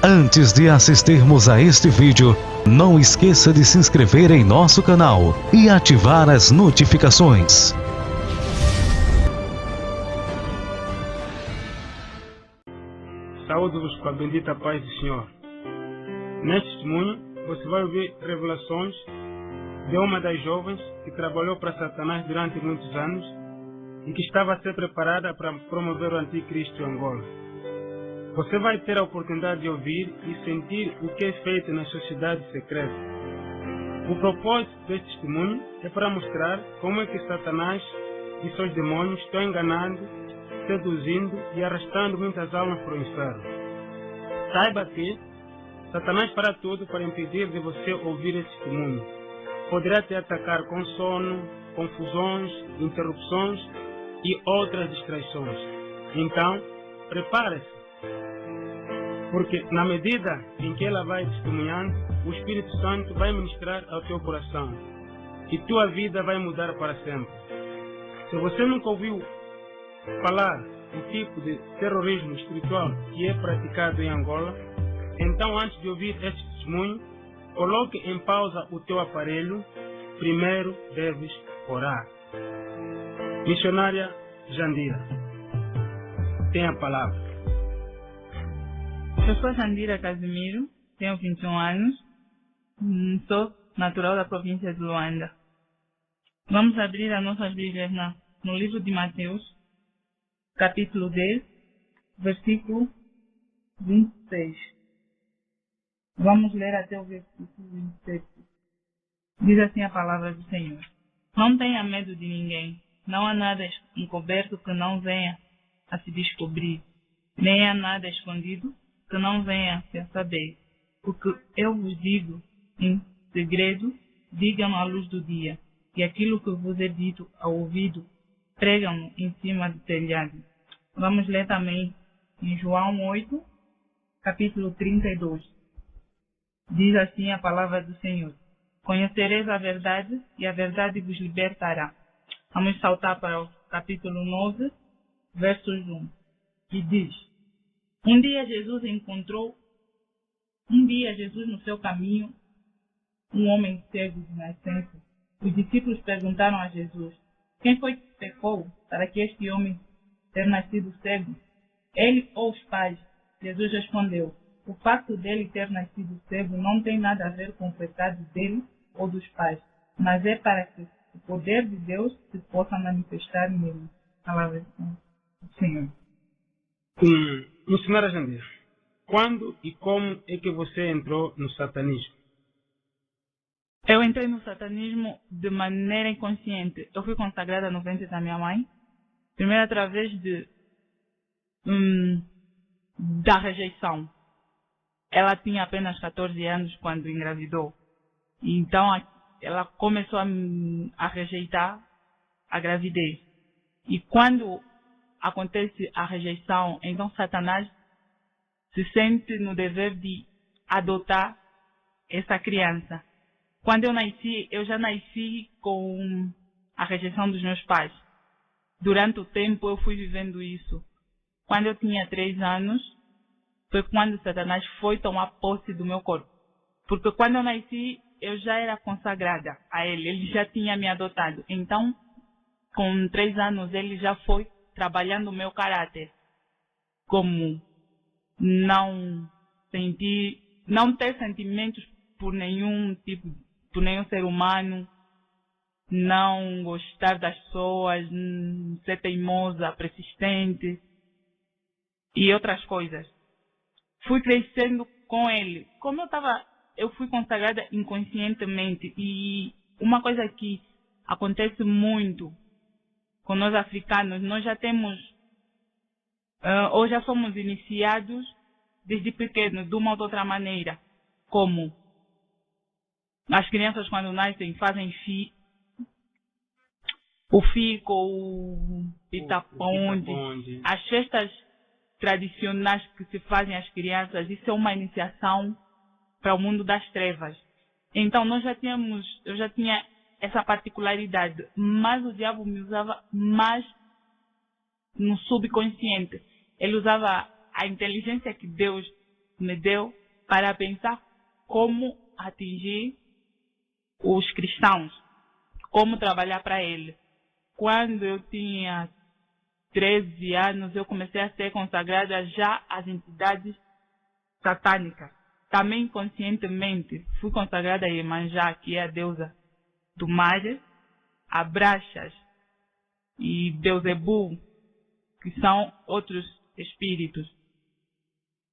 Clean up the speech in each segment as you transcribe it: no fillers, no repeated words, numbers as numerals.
Antes de assistirmos a este vídeo, não esqueça de se inscrever em nosso canal e ativar as notificações. Saúdo-vos com a bendita paz do Senhor. Neste testemunho, você vai ouvir revelações de uma das jovens que trabalhou para Satanás durante muitos anos e que estava a ser preparada para promover o anticristo em Angola. Você vai ter a oportunidade de ouvir e sentir o que é feito na sociedade secreta. O propósito deste testemunho é para mostrar como é que Satanás e seus demônios estão enganando, seduzindo e arrastando muitas almas para o inferno. Saiba que Satanás fará tudo para impedir de você ouvir esse testemunho. Poderá te atacar com sono, confusões, interrupções e outras distrações. Então, prepare-se, porque na medida em que ela vai testemunhando, o Espírito Santo vai ministrar ao teu coração e tua vida vai mudar para sempre. Se você nunca ouviu falar do tipo de terrorismo espiritual que é praticado em Angola, então antes de ouvir este testemunho, coloque em pausa o teu aparelho. Primeiro deves orar. Missionária Jandira, tem a palavra. Eu sou Jandira Casimiro, tenho 21 anos, sou natural da província de Luanda. Vamos abrir as nossas Bíblias no livro de Mateus, capítulo 10, versículo 26. Vamos ler até o versículo 27. Diz assim a palavra do Senhor: Não tenha medo de ninguém, não há nada encoberto que não venha a se descobrir, nem há nada escondido que não venha a saber. O que eu vos digo em segredo, digam à luz do dia, e aquilo que vos é dito ao ouvido, pregam em cima do telhado. Vamos ler também em João 8, capítulo 32. Diz assim a palavra do Senhor: Conhecereis a verdade, e a verdade vos libertará. Vamos saltar para o capítulo 9, versos 1, que diz: Um dia Jesus no seu caminho, um homem cego de nascença. Os discípulos perguntaram a Jesus: Quem foi que pecou para que este homem ter nascido cego? Ele ou os pais? Jesus respondeu: O facto dele ter nascido cego não tem nada a ver com o pecado dele ou dos pais, mas é para que o poder de Deus se possa manifestar nele. Palavra do Senhor. Missionária Jandira, quando e como é que você entrou no satanismo? Eu entrei no satanismo de maneira inconsciente. Eu fui consagrada no ventre da minha mãe, primeiro através da rejeição. Ela tinha apenas 14 anos quando engravidou. Então ela começou a rejeitar a gravidez. E quando acontece a rejeição, então Satanás se sente no dever de adotar essa criança. Quando eu nasci, eu já nasci com a rejeição dos meus pais. Durante o tempo eu fui vivendo isso. Quando eu tinha 3 anos, foi quando Satanás foi tomar posse do meu corpo. Porque quando eu nasci, eu já era consagrada a ele já tinha me adotado. Então, com 3 anos, ele já foi trabalhando o meu caráter. Como não ter sentimentos por nenhum ser humano, não gostar das pessoas, ser teimosa, persistente e outras coisas. Fui crescendo com ele. Como eu fui consagrada inconscientemente, e uma coisa que acontece muito com nós africanos, nós já temos, ou já somos iniciados desde pequenos, de uma ou outra maneira. Como as crianças quando nascem fazem o fico, o pitaponde, as festas tradicionais que se fazem às crianças, isso é uma iniciação para o mundo das trevas. Então eu já tinha essa particularidade, mas o diabo me usava mais no subconsciente. Ele usava a inteligência que Deus me deu para pensar como atingir os cristãos, como trabalhar para eles. Quando eu tinha 13 anos, eu comecei a ser consagrada já às entidades satânicas. Também conscientemente fui consagrada a Iemanjá, que é a deusa do mar, a Brachas e Beuzebu, que são outros espíritos.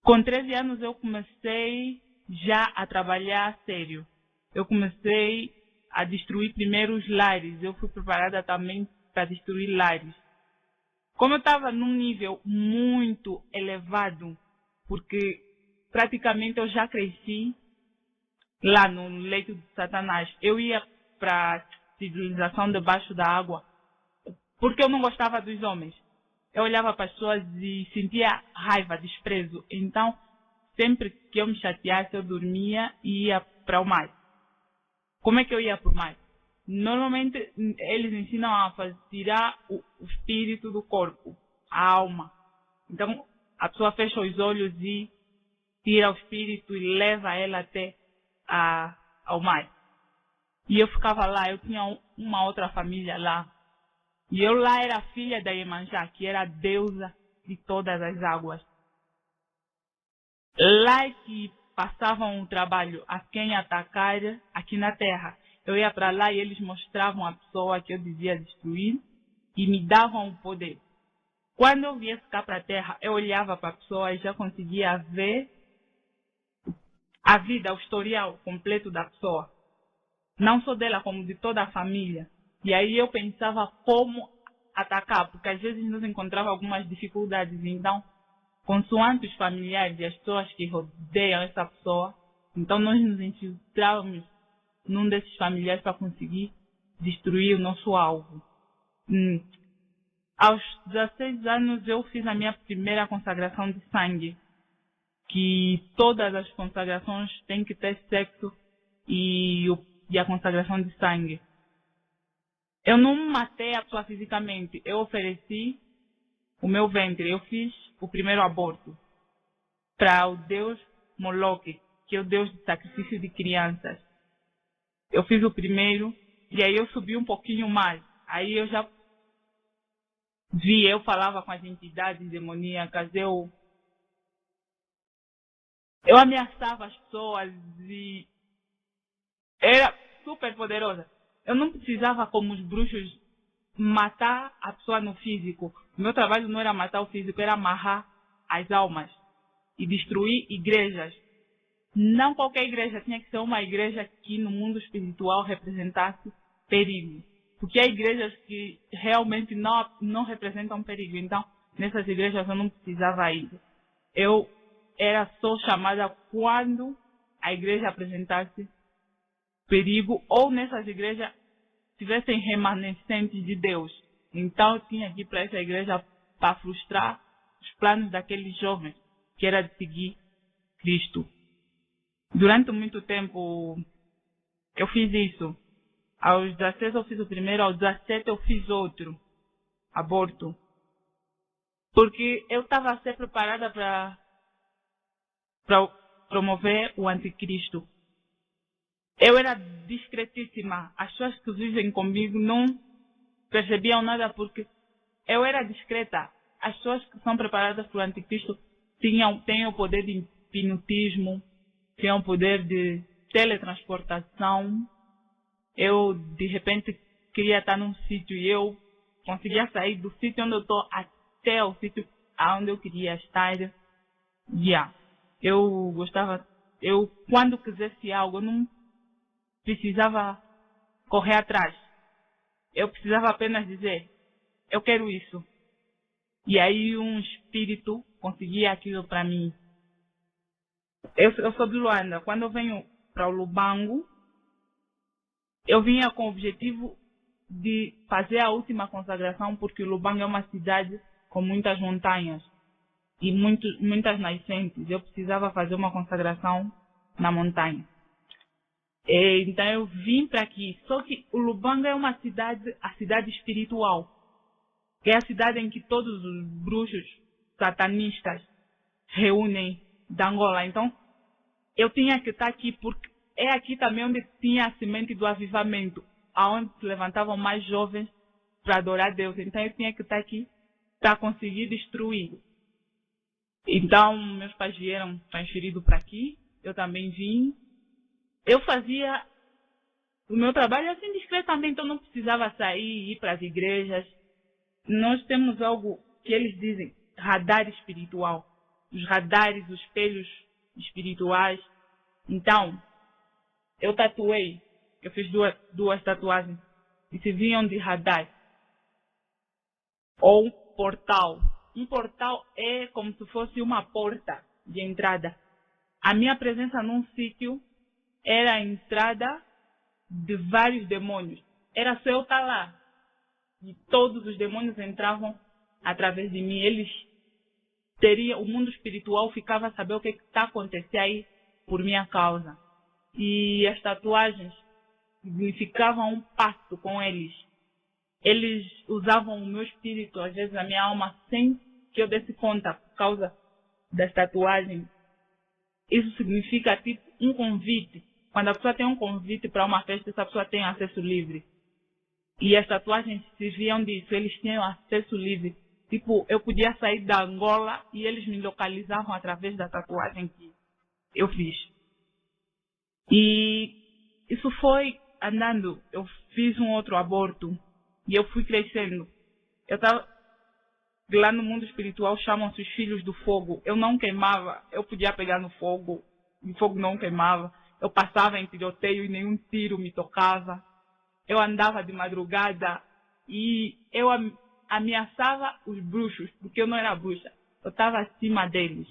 Com 13 anos eu comecei já a trabalhar a sério. Eu comecei a destruir primeiro os lares. Eu fui preparada também para destruir lares. Como eu estava num nível muito elevado, porque praticamente eu já cresci lá no leito de Satanás. Eu ia para a civilização debaixo da água, porque eu não gostava dos homens. Eu olhava para as pessoas e sentia raiva, desprezo. Então, sempre que eu me chateasse, eu dormia e ia para o mar. Como é que eu ia para o mar? Normalmente, eles ensinam a tirar o espírito do corpo, a alma. Então, a pessoa fecha os olhos e tira o espírito e leva ela até ao mar. E eu ficava lá, eu tinha uma outra família lá. E eu lá era filha da Iemanjá, que era a deusa de todas as águas. Lá é que passavam o trabalho a quem atacar aqui na Terra. Eu ia para lá e eles mostravam a pessoa que eu devia destruir e me davam o poder. Quando eu viesse cá para a Terra, eu olhava para a pessoa e já conseguia ver a vida, o historial completo da pessoa. Não só dela, como de toda a família. E aí eu pensava como atacar, porque às vezes nós encontrava algumas dificuldades. Então, consoante os familiares e as pessoas que rodeiam essa pessoa, então nós nos infiltrávamos num desses familiares para conseguir destruir o nosso alvo. Aos 16 anos eu fiz a minha primeira consagração de sangue, que todas as consagrações têm que ter sexo e a consagração de sangue. Eu não matei a pessoa fisicamente, eu ofereci o meu ventre, eu fiz o primeiro aborto para o deus Moloque, que é o deus de sacrifício de crianças. Eu fiz o primeiro e aí eu subi um pouquinho mais. Aí eu já eu falava com as entidades demoníacas, eu ameaçava as pessoas e era super poderosa. Eu não precisava, como os bruxos, matar a pessoa no físico. O meu trabalho não era matar o físico, era amarrar as almas e destruir igrejas. Não qualquer igreja, tinha que ser uma igreja que no mundo espiritual representasse perigo. Porque há igrejas que realmente não representam perigo. Então, nessas igrejas eu não precisava ir. Eu era só chamada quando a igreja apresentasse perigo ou nessas igrejas tivessem remanescentes de Deus. Então eu tinha que ir para essa igreja para frustrar os planos daqueles jovens, que era de seguir Cristo. Durante muito tempo eu fiz isso. Aos 16 eu fiz o primeiro, aos 17 eu fiz outro aborto. Porque eu estava a ser preparada para promover o anticristo. Eu era discretíssima. As pessoas que vivem comigo não percebiam nada porque eu era discreta. As pessoas que são preparadas para o anticristo têm o poder de hipnotismo, têm o poder de teletransportação. Eu, de repente, queria estar num sítio e eu conseguia sair do sítio onde eu estou até o sítio onde eu queria estar. Eu gostava, quando quisesse algo, eu não precisava correr atrás. Eu precisava apenas dizer, eu quero isso. E aí um espírito conseguia aquilo para mim. Eu sou de Luanda. Quando eu venho para o Lubango, eu vinha com o objetivo de fazer a última consagração, porque o Lubango é uma cidade com muitas montanhas e muitas nascentes. Eu precisava fazer uma consagração na montanha. Então eu vim para aqui. Só que o Lubango é uma cidade, a cidade espiritual. É a cidade em que todos os bruxos satanistas reúnem da Angola. Então, eu tinha que estar aqui, porque é aqui também onde tinha a semente do avivamento, aonde se levantavam mais jovens para adorar Deus. Então, eu tinha que estar aqui para conseguir destruir. Então, meus pais vieram transferidos para aqui, eu também vim. Eu fazia o meu trabalho assim discretamente, eu não precisava sair, ir para as igrejas. Nós temos algo que eles dizem, radar espiritual. Os radares, os espelhos espirituais. Então, eu tatuei, eu fiz duas tatuagens e se vinham de radar. Ou portal. Um portal é como se fosse uma porta de entrada. A minha presença num sítio era a entrada de vários demônios. Era só eu estar lá. E todos os demônios entravam através de mim. O mundo espiritual ficava a saber o que está acontecendo aí por minha causa. E as tatuagens significavam um pacto com eles. Eles usavam o meu espírito, às vezes a minha alma, sem que eu desse conta, por causa das tatuagens. Isso significa tipo um convite. Quando a pessoa tem um convite para uma festa, essa pessoa tem acesso livre. E as tatuagens serviam disso, eles tinham acesso livre. Tipo, eu podia sair da Angola e eles me localizavam através da tatuagem que eu fiz. E isso foi andando. Eu fiz um outro aborto e eu fui crescendo. Eu estava lá no mundo espiritual, chamam-se os filhos do fogo. Eu não queimava, eu podia pegar no fogo, e o fogo não queimava. Eu passava em tiroteio e nenhum tiro me tocava. Eu andava de madrugada e eu ameaçava os bruxos, porque eu não era bruxa. Eu estava acima deles.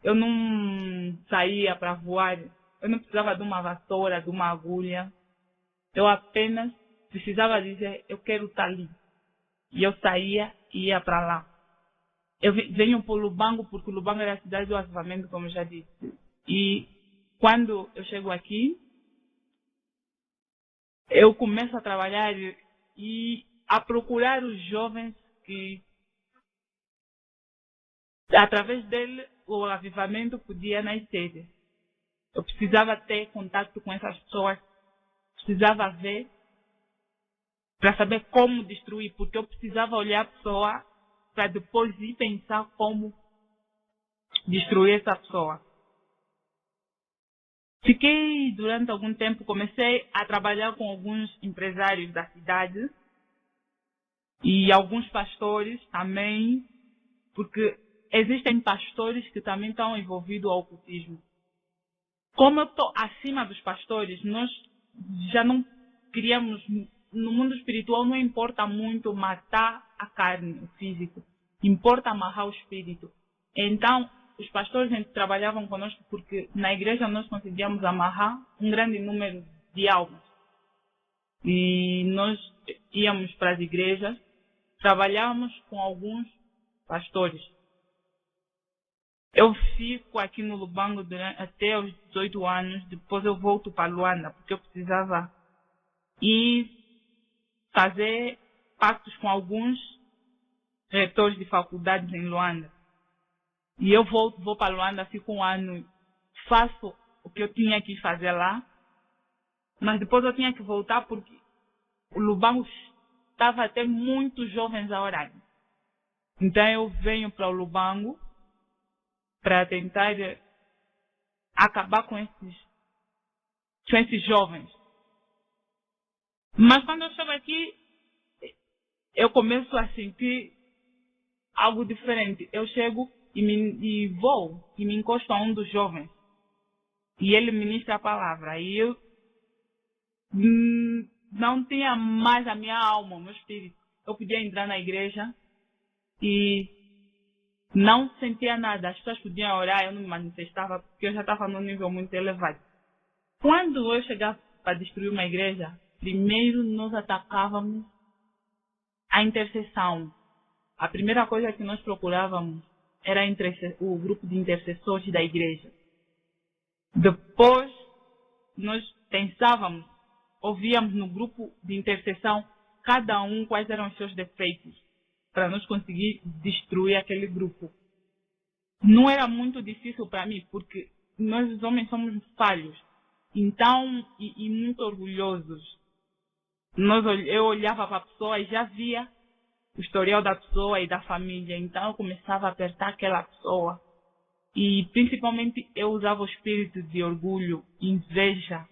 Eu não saía para voar. Eu não precisava de uma vassoura, de uma agulha. Eu apenas precisava dizer, eu quero estar ali. E eu saía e ia para lá. Eu venho para o Lubango, porque o Lubango era a cidade do avivamento, como eu já disse. E quando eu chego aqui, eu começo a trabalhar e a procurar os jovens que, através dele, o avivamento podia nascer. Eu precisava ter contato com essas pessoas, precisava ver para saber como destruir, porque eu precisava olhar a pessoa para depois ir pensar como destruir essa pessoa. Fiquei durante algum tempo, comecei a trabalhar com alguns empresários da cidade e alguns pastores também, porque existem pastores que também estão envolvidos ao ocultismo. Como eu estou acima dos pastores, nós já não queríamos, no mundo espiritual não importa muito matar a carne, o físico, importa amarrar o espírito. Então, os pastores trabalhavam conosco porque na igreja nós conseguíamos amarrar um grande número de almas. E nós íamos para as igrejas, trabalhávamos com alguns pastores. Eu fico aqui no Lubango até os 18 anos, depois eu volto para Luanda, porque eu precisava ir fazer pactos com alguns retores de faculdades em Luanda. E eu vou para Luanda, fico um ano, faço o que eu tinha que fazer lá, mas depois eu tinha que voltar porque o Lubango estava até muitos jovens a orar. Então eu venho para o Lubango para tentar acabar com esses jovens. Mas quando eu chego aqui, eu começo a sentir algo diferente. Eu chego e vou e me encosto a um dos jovens. E ele ministra a palavra. E eu não tinha mais a minha alma, o meu espírito. Eu podia entrar na igreja e não sentia nada. As pessoas podiam orar, eu não me manifestava, porque eu já estava num nível muito elevado. Quando eu chegava para destruir uma igreja, primeiro nós atacávamos a intercessão. A primeira coisa que nós procurávamos era o grupo de intercessores da igreja. Depois, nós pensávamos, ouvíamos no grupo de intercessão, cada um quais eram os seus defeitos, para nós conseguir destruir aquele grupo. não era muito difícil para mim, porque nós os homens somos falhos, então, e muito orgulhosos. Eu olhava para a pessoa e já via o historial da pessoa e da família, então eu começava a apertar aquela pessoa. E principalmente eu usava o espírito de orgulho, inveja,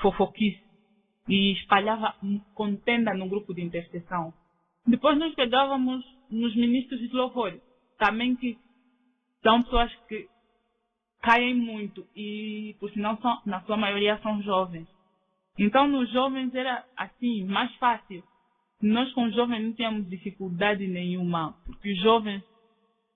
fofoquice, e espalhava contenda no grupo de intercessão. Depois nós pegávamos nos ministros de louvor, também que são pessoas que caem muito e, por sinal, na sua maioria são jovens. Então, nos jovens era assim, mais fácil. Nós com os jovens não tínhamos dificuldade nenhuma, porque os jovens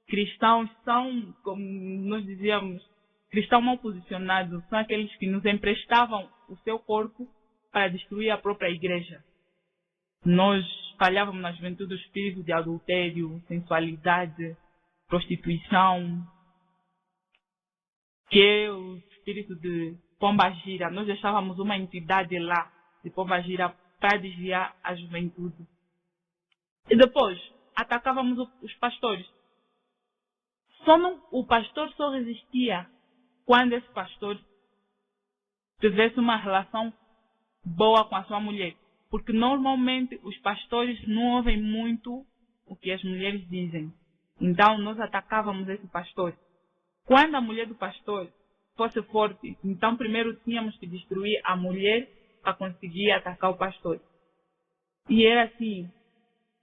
cristãos são, como nós dizíamos, cristãos mal posicionados, são aqueles que nos emprestavam o seu corpo para destruir a própria igreja. Nós falhávamos na juventude o espírito de adultério, sensualidade, prostituição, que é o espírito de pombagira. Nós deixávamos uma entidade lá de pombagira para desviar a juventude. E depois atacávamos os pastores. O pastor só resistia quando esse pastor tivesse uma relação boa com a sua mulher. Porque normalmente os pastores não ouvem muito o que as mulheres dizem. Então nós atacávamos esse pastor. Quando a mulher do pastor fosse forte, então primeiro tínhamos que destruir a mulher para conseguir atacar o pastor. E era assim.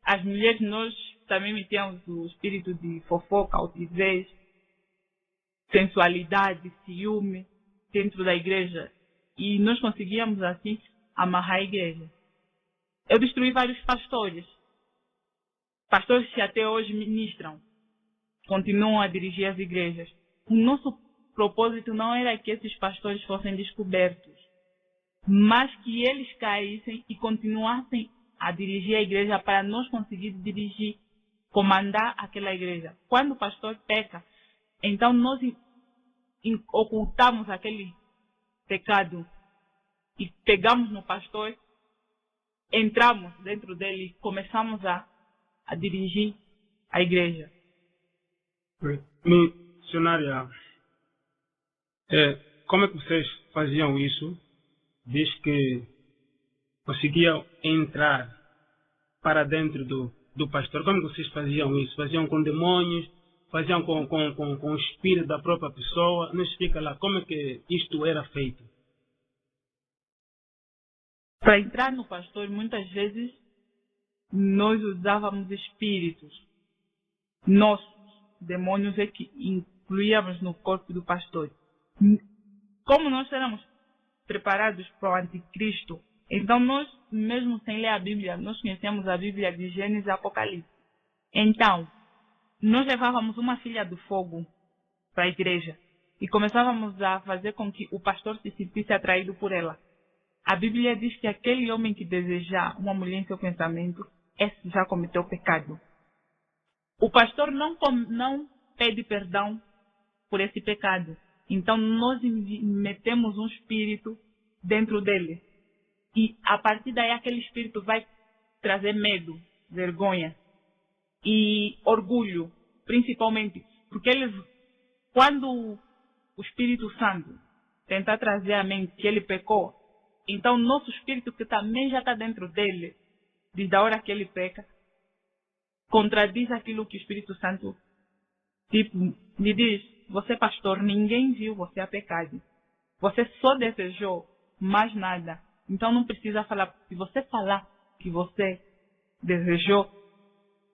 As mulheres, nós também metíamos o espírito de fofoca, altivez, sensualidade, ciúme dentro da igreja. E nós conseguíamos assim amarrar a igreja. Eu destruí vários pastores. Pastores que até hoje ministram, continuam a dirigir as igrejas. O nosso propósito não era que esses pastores fossem descobertos, mas que eles caíssem e continuassem a dirigir a igreja para nós conseguir dirigir, comandar aquela igreja. Quando o pastor peca, então nós ocultamos aquele pecado e pegamos no pastor, entramos dentro dele e começamos a dirigir a igreja. Missionária, como é que vocês faziam isso, desde que conseguiam entrar para dentro do pastor? Como vocês faziam isso? Faziam com demônios? Faziam com o espírito da própria pessoa? Nos explica lá como é que isto era feito. Para entrar no pastor, muitas vezes nós usávamos espíritos nossos, demônios é que incluíamos no corpo do pastor. Como nós éramos preparados para o anticristo, então nós, mesmo sem ler a Bíblia, nós conhecemos a Bíblia de Gênesis e Apocalipse. Então, nós levávamos uma filha do fogo para a igreja e começávamos a fazer com que o pastor se sentisse atraído por ela. A Bíblia diz que aquele homem que desejar uma mulher em seu pensamento, esse já cometeu pecado. O pastor não pede perdão por esse pecado. Então nós metemos um espírito dentro dele. E a partir daí aquele espírito vai trazer medo, vergonha e orgulho, principalmente. Porque quando o Espírito Santo tentar trazer à mente que ele pecou, então nosso espírito, que também já está dentro dele, desde a hora que ele peca, contradiz aquilo que o Espírito Santo lhe diz: você, pastor, ninguém viu você a pecado. Você só desejou, mais nada. Então não precisa falar. Se você falar que você desejou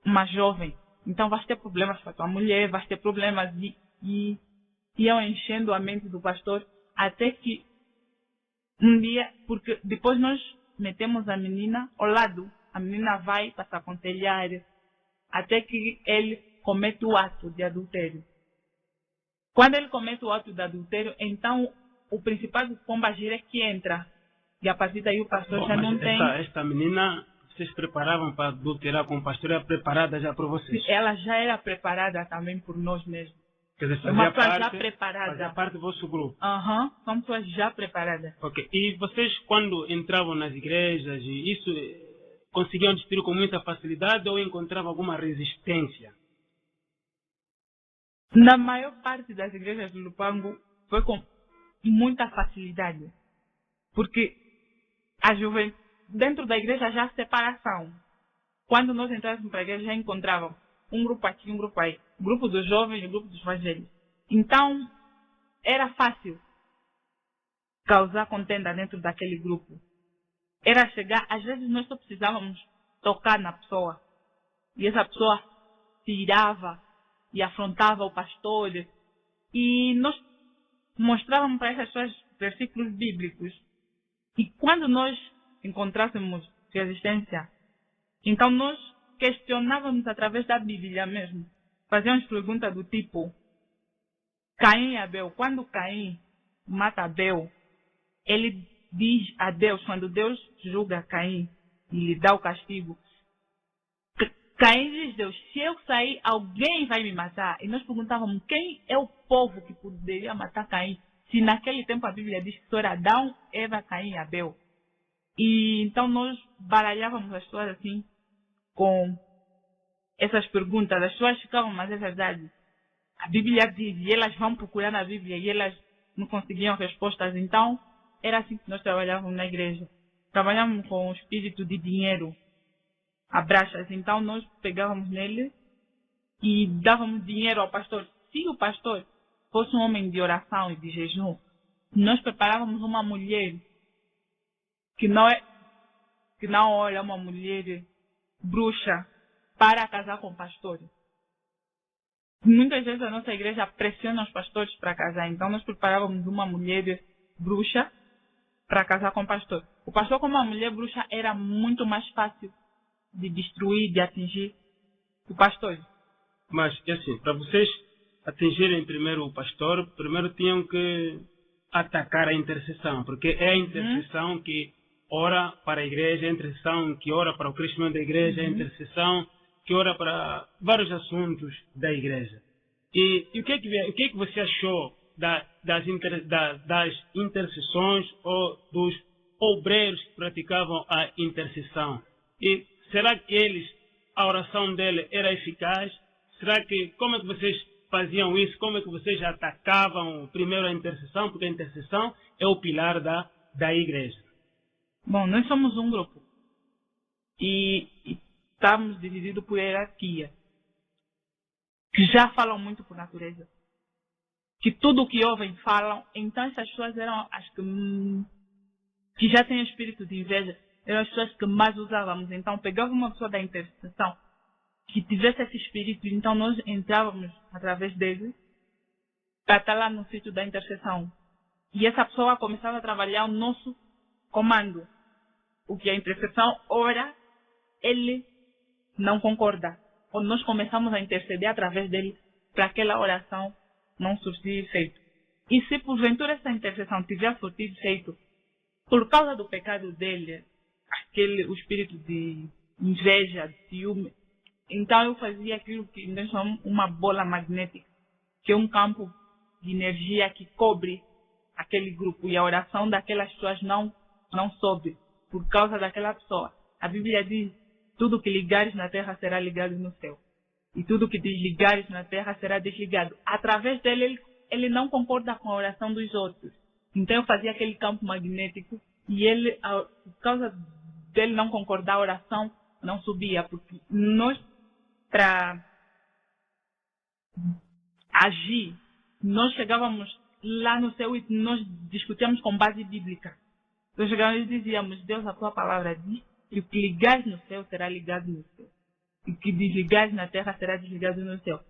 uma jovem, então vai ter problemas com a tua mulher, vai ter problemas e iam enchendo a mente do pastor, até que um dia, porque depois nós metemos a menina ao lado, a menina vai para se aconselhar, até que ele comete o ato de adultério. Quando ele comete o ato de adultério, então o principal pombagira é que entra. E a partir daí o pastor já não tem... Esta menina, vocês preparavam para adulterar com o pastor, era preparada já por vocês? Ela já era preparada também por nós mesmos. Quer dizer, uma pessoa já preparada. Fazia parte do vosso grupo? São pessoas já preparadas. Ok. E vocês, quando entravam nas igrejas, isso conseguiam destruir com muita facilidade ou encontravam alguma resistência? Na maior parte das igrejas do Lupango foi com muita facilidade. Porque a juventude, dentro da igreja já há separação. Quando nós entrávamos para a igreja já encontrávamos um grupo aqui, um grupo aí. O grupo dos jovens e o grupo dos mais velhos. Então, era fácil causar contenda dentro daquele grupo. Era chegar, às vezes nós só precisávamos tocar na pessoa. E essa pessoa se irava e afrontava o pastor. E nós mostrávamos para essas pessoas versículos bíblicos. E quando nós encontrássemos resistência, então nós questionávamos através da Bíblia mesmo. Fazíamos perguntas do tipo: Caim e Abel, quando Caim mata Abel, ele diz a Deus, quando Deus julga Caim e lhe dá o castigo, Caim diz a Deus: se eu sair, alguém vai me matar. E nós perguntávamos: quem é o povo que poderia matar Caim? Se naquele tempo a Bíblia diz que só era Adão, Eva, Caim e Abel. E então nós baralhávamos as pessoas assim, com essas perguntas. As pessoas ficavam: mas é verdade, a Bíblia diz, e elas vão procurar na Bíblia e elas não conseguiam respostas. Então era assim que nós trabalhávamos na igreja. Trabalhávamos com o espírito de dinheiro, abraças. Então nós pegávamos nele e dávamos dinheiro ao pastor. Se o pastor fosse um homem de oração e de jejum, nós preparávamos uma mulher que não olha, uma mulher bruxa, para casar com o pastor. Muitas vezes a nossa igreja pressiona os pastores para casar. Então nós preparávamos uma mulher bruxa para casar com o pastor. O pastor, como uma mulher bruxa, era muito mais fácil de destruir, de atingir o pastor. Mas, assim, para vocês atingirem primeiro o pastor, primeiro tinham que atacar a intercessão, porque é a intercessão que ora para a igreja, a intercessão que ora para o crescimento da igreja, a intercessão que ora para vários assuntos da igreja. E o que é que você achou das intercessões ou dos obreiros que praticavam a intercessão? E será que a oração dele era eficaz? Será que, como é que vocês faziam isso? Como é que vocês atacavam primeiro a intercessão? Porque a intercessão é o pilar da igreja. Bom, nós somos um grupo. E estamos divididos por hierarquia. Que já falam muito por natureza. Que tudo o que ouvem falam. Então essas pessoas eram as que já têm espírito de inveja. Eram as pessoas que mais usávamos. Então pegava uma pessoa da intercessão que tivesse esse espírito, então nós entrávamos através dele para estar lá no sítio da intercessão. E essa pessoa começava a trabalhar o nosso comando. O que a intercessão ora, ele não concorda. Ou nós começamos a interceder através dele para aquela oração não surtir efeito. E se porventura essa intercessão tiver surtido efeito, por causa do pecado dele, o espírito de inveja, de ciúme, então eu fazia aquilo que nós chamamos uma bola magnética, que é um campo de energia que cobre aquele grupo e a oração daquelas pessoas não sobe por causa daquela pessoa. A Bíblia diz: tudo que ligares na terra será ligado no céu. E tudo que desligares na terra será desligado. Através dele, ele não concorda com a oração dos outros. Então eu fazia aquele campo magnético e ele, por causa dele não concordar, a oração não subia. Porque nós, para agir, nós chegávamos lá no céu e nós discutíamos com base bíblica. Nós chegávamos e dizíamos: Deus, a tua palavra diz que o que ligares no céu será ligado no céu. E o que desligares na terra será desligado no céu.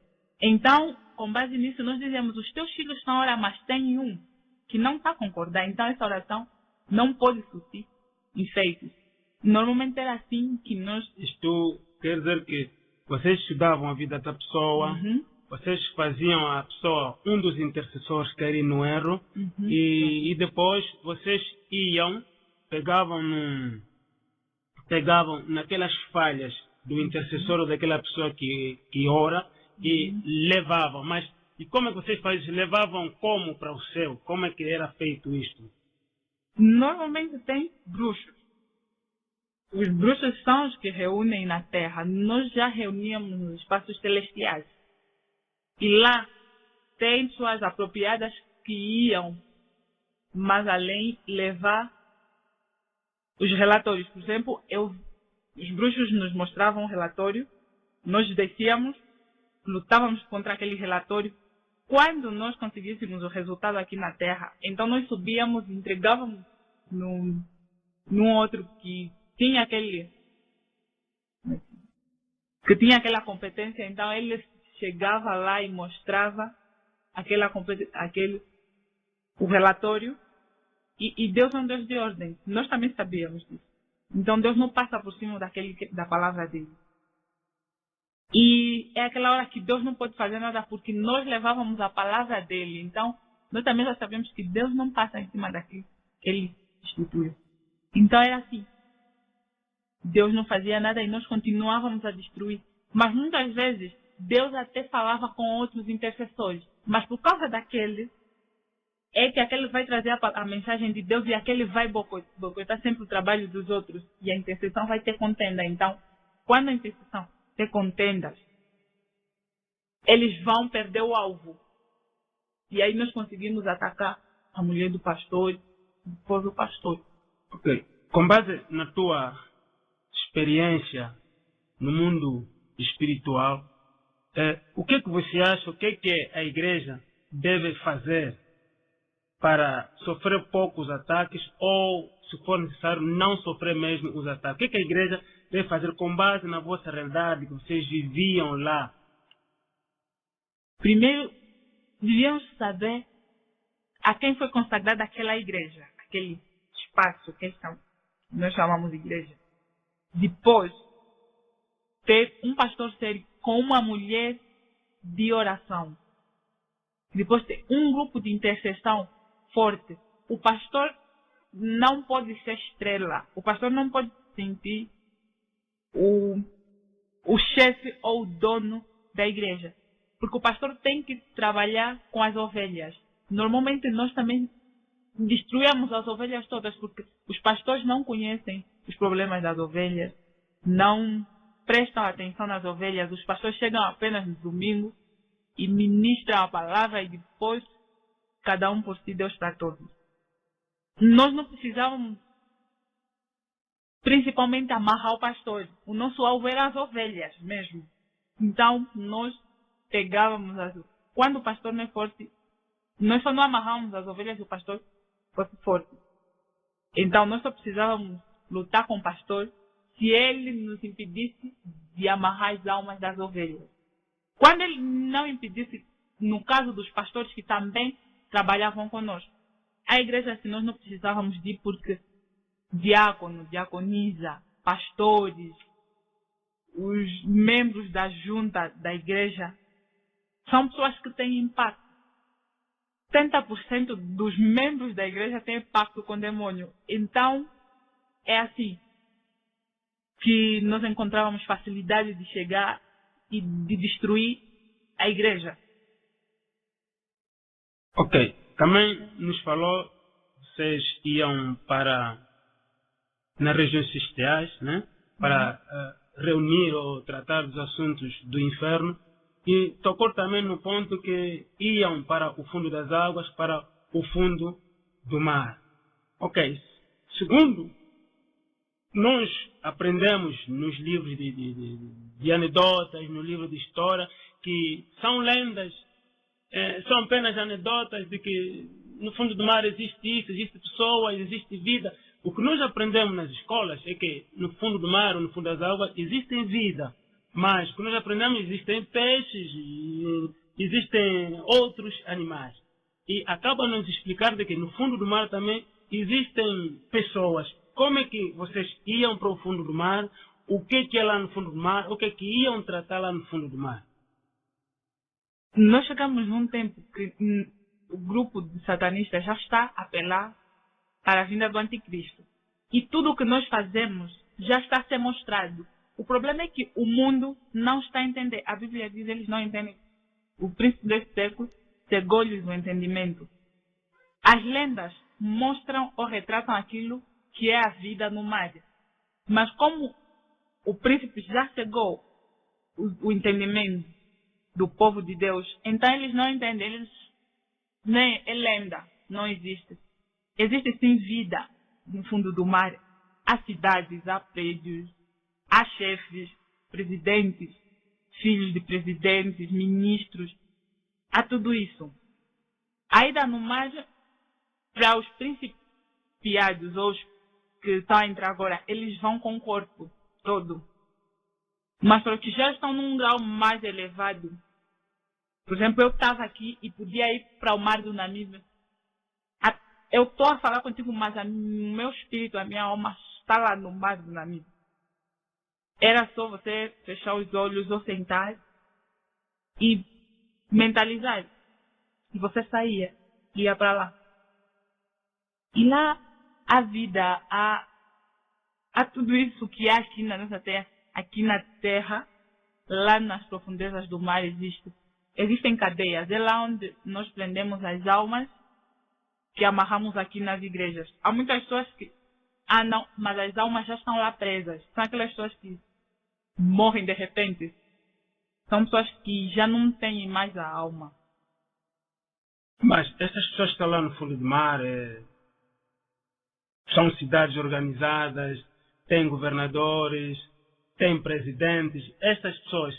Então, com base nisso, nós dizíamos: os teus filhos estão a orar, mas tem um que não está a concordar. Então essa oração não pode surtir efeitos. Normalmente era assim que nós... Isto quer dizer que vocês estudavam a vida da pessoa, vocês faziam a pessoa, um dos intercessores, cair no erro, e depois vocês iam, pegavam naquelas falhas do intercessor ou daquela pessoa que ora e levavam. Mas e como é que vocês faziam? Levavam como para o céu? Como é que era feito isto? Normalmente tem bruxos. Os bruxos são os que reúnem na terra. Nós já reuníamos nos espaços celestiais. E lá tem pessoas apropriadas que iam mais além, levar os relatórios. Por exemplo, os bruxos nos mostravam um relatório, nós descíamos, lutávamos contra aquele relatório. Quando nós conseguíssemos o resultado aqui na Terra, então nós subíamos e entregávamos num outro que tinha aquela competência. Então ele chegava lá e mostrava o relatório. E Deus é um Deus de ordem. Nós também sabíamos disso. Então Deus não passa por cima da palavra dele. E é aquela hora que Deus não pode fazer nada porque nós levávamos a palavra dele. Então nós também já sabemos que Deus não passa em cima daquilo que ele instituiu. Então era assim. Deus não fazia nada e nós continuávamos a destruir. Mas muitas vezes Deus até falava com outros intercessores. Mas por causa daquele, é que aquele vai trazer a mensagem de Deus e aquele vai boicotar sempre o trabalho dos outros. E a intercessão vai ter contenda. Então, quando a intercessão ter contendas, eles vão perder o alvo. E aí nós conseguimos atacar a mulher do pastor, o povo do pastor. Ok. Com base na tua experiência no mundo espiritual, o que você acha, o que a igreja deve fazer para sofrer poucos ataques ou, se for necessário, não sofrer mesmo os ataques? O que a igreja deve fazer com base na vossa realidade, que vocês viviam lá? Primeiro, devíamos saber a quem foi consagrada aquela igreja, aquele espaço que nós chamamos de igreja. Depois, ter um pastor sério com uma mulher de oração. Depois, ter um grupo de intercessão forte. O pastor não pode ser estrela. O pastor não pode sentir o chefe ou o dono da igreja. Porque o pastor tem que trabalhar com as ovelhas. Normalmente nós também destruímos as ovelhas todas porque os pastores não conhecem os problemas das ovelhas, não prestam atenção nas ovelhas. Os pastores chegam apenas no domingo e ministram a palavra e depois cada um por si, Deus para todos. Nós não precisávamos principalmente amarrar o pastor. O nosso alvo era as ovelhas mesmo. Então nós pegávamos quando o pastor não é forte, nós só não amarrávamos as ovelhas se o pastor fosse forte. Então nós só precisávamos lutar com o pastor se ele nos impedisse de amarrar as almas das ovelhas. Quando ele não impedisse, no caso dos pastores que também trabalhavam conosco, a igreja, assim, nós não precisávamos de ir porque diácono, diaconisa, pastores, os membros da junta da igreja são pessoas que têm impacto. 70% dos membros da igreja têm pacto com o demônio. Então, é assim que nós encontrávamos facilidade de chegar e de destruir a igreja. Ok. Também nos falou, vocês iam nas regiões celestiais, né? Para reunir ou tratar dos assuntos do inferno. E tocou também no ponto que iam para o fundo das águas, para o fundo do mar. Ok. Segundo, nós aprendemos nos livros de anedotas, no livro de história, que são lendas, são apenas anedotas de que no fundo do mar existe isso, existe pessoas, existe vida. O que nós aprendemos nas escolas é que no fundo do mar ou no fundo das águas existe vida. Mas, quando nós aprendemos, existem peixes, existem outros animais. E acaba nos explicar de que no fundo do mar também existem pessoas. Como é que vocês iam para o fundo do mar? O que é lá no fundo do mar? O que é que iam tratar lá no fundo do mar? Nós chegamos num tempo que o grupo de satanistas já está a apelar para a vinda do anticristo. E tudo o que nós fazemos já está a ser mostrado. O problema é que o mundo não está a entender. A Bíblia diz que eles não entendem. O príncipe desse século cegou-lhes o entendimento. As lendas mostram ou retratam aquilo que é a vida no mar. Mas como o príncipe já cegou o entendimento do povo de Deus. Então eles não entendem, eles nem é lenda, não existe. Existe sim vida no fundo do mar. Há cidades, há prédios, há chefes, presidentes, filhos de presidentes, ministros, há tudo isso. A ida no mar, para os principiados, ou os que estão a entrar agora, eles vão com o corpo todo. Mas para os que já estão num grau mais elevado, por exemplo, eu estava aqui e podia ir para o mar do Namíbia. Eu estou a falar contigo, mas o meu espírito, a minha alma está lá no mar do Namíbia. Era só você fechar os olhos ou sentar e mentalizar. E você saía, ia para lá. E lá há vida, há tudo isso que há aqui na nossa terra. Aqui na terra, lá nas profundezas do mar existem cadeias. É lá onde nós prendemos as almas que amarramos aqui nas igrejas. Há muitas pessoas que, não, mas as almas já estão lá presas. São aquelas pessoas que morrem de repente. São pessoas que já não têm mais a alma. Mas essas pessoas que estão lá no fundo do mar são cidades organizadas, têm governadores, têm presidentes. Estas pessoas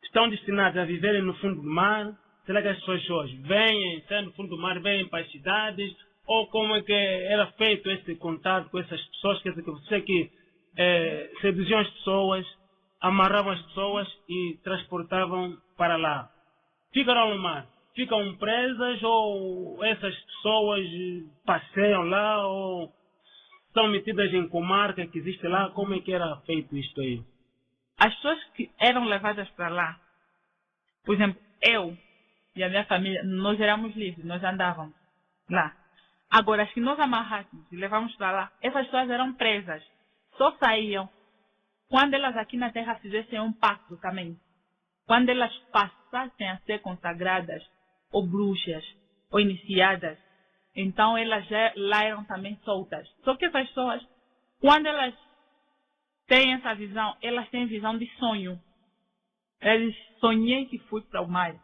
estão destinadas a viverem no fundo do mar. Será que as pessoas vêm, saem do fundo do mar, vêm para as cidades? Ou como é que era feito esse contato com essas pessoas? Quer dizer, que você que seduziam as pessoas, amarravam as pessoas e transportavam para lá. Ficaram no mar, ficam presas ou essas pessoas passeiam lá ou são metidas em comarca que existe lá? Como é que era feito isto aí? As pessoas que eram levadas para lá, por exemplo, eu e a minha família, nós éramos livres, nós andávamos lá. Agora, as que nós amarrássemos e levávamos para lá, essas pessoas eram presas. Só saíam quando elas aqui na terra fizessem um pacto também. Quando elas passassem a ser consagradas, ou bruxas, ou iniciadas, então elas já lá eram também soltas. Só que essas pessoas, quando elas têm essa visão, elas têm visão de sonho. Eles sonhei que fui para o mar.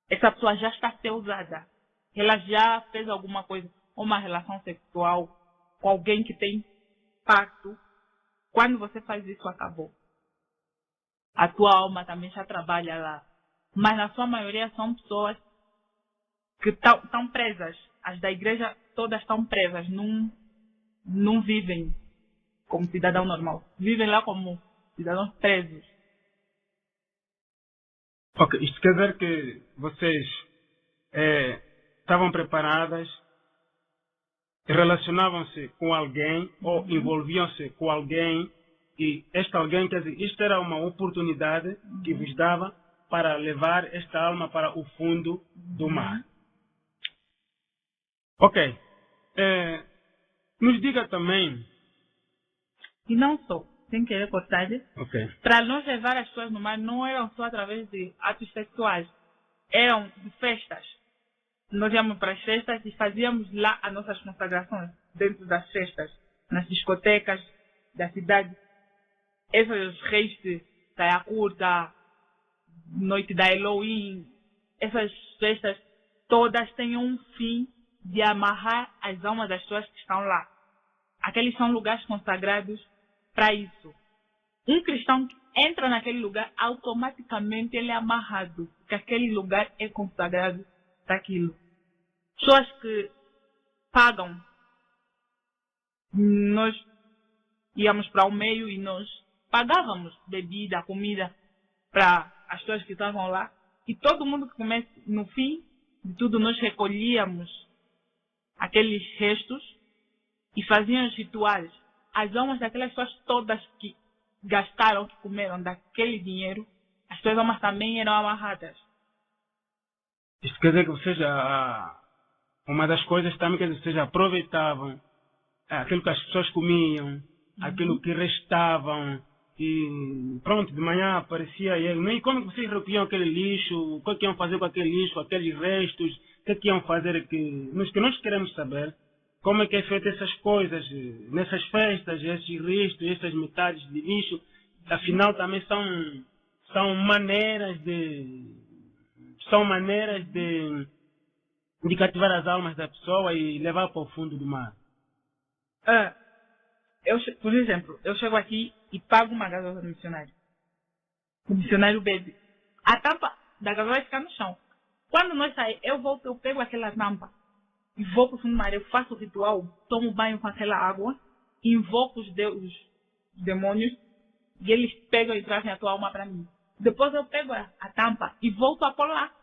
Essa pessoa já está a ser usada. Ela já fez alguma coisa, uma relação sexual com alguém que tem pacto. Quando você faz isso, acabou. A tua alma também já trabalha lá. Mas na sua maioria são pessoas que estão presas. As da igreja todas estão presas. Não vivem como cidadão normal. Vivem lá como cidadãos presos. Ok, isto quer dizer que vocês estavam preparadas, relacionavam-se com alguém ou envolviam-se com alguém e este alguém, quer dizer, isto era uma oportunidade que vos dava para levar esta alma para o fundo do mar. Ok. Nos diga também... E não só, sem querer cortar, okay. Para nós levar as pessoas no mar não eram só através de atos sexuais, eram de festas. Nós íamos para as festas e fazíamos lá as nossas consagrações, dentro das festas, nas discotecas da cidade. Esses reis de saia curta, noite da Halloween, essas festas todas têm um fim de amarrar as almas das pessoas que estão lá. Aqueles são lugares consagrados para isso. Um cristão que entra naquele lugar, automaticamente ele é amarrado, porque aquele lugar é consagrado para aquilo. Pessoas que pagam, nós íamos para o meio e nós pagávamos bebida, comida para as pessoas que estavam lá. E todo mundo que começa, no fim de tudo, nós recolhíamos aqueles restos e fazíamos rituais. As almas daquelas pessoas todas que gastaram, que comeram daquele dinheiro, as suas almas também eram amarradas. Isto quer dizer que vocês, uma das coisas também que vocês aproveitavam aquilo que as pessoas comiam, aquilo que restavam, e pronto, de manhã aparecia ele. E como que vocês recolhiam aquele lixo? O que iam fazer com aquele lixo, aqueles restos? O que iam fazer aqui? Nós queremos saber como é que é feito essas coisas, nessas festas, esses restos, essas metades de lixo, afinal também são maneiras de cativar as almas da pessoa e levar para o fundo do mar. Por exemplo, eu chego aqui e pago uma gasosa no missionário. O missionário bebe. A tampa da gasosa vai ficar no chão. Quando nós saímos, eu pego aquela tampa e vou para o fundo do mar. Eu faço o ritual, tomo banho com aquela água, invoco os demônios e eles pegam e trazem a tua alma para mim. Depois eu pego a tampa e volto a pôr lá.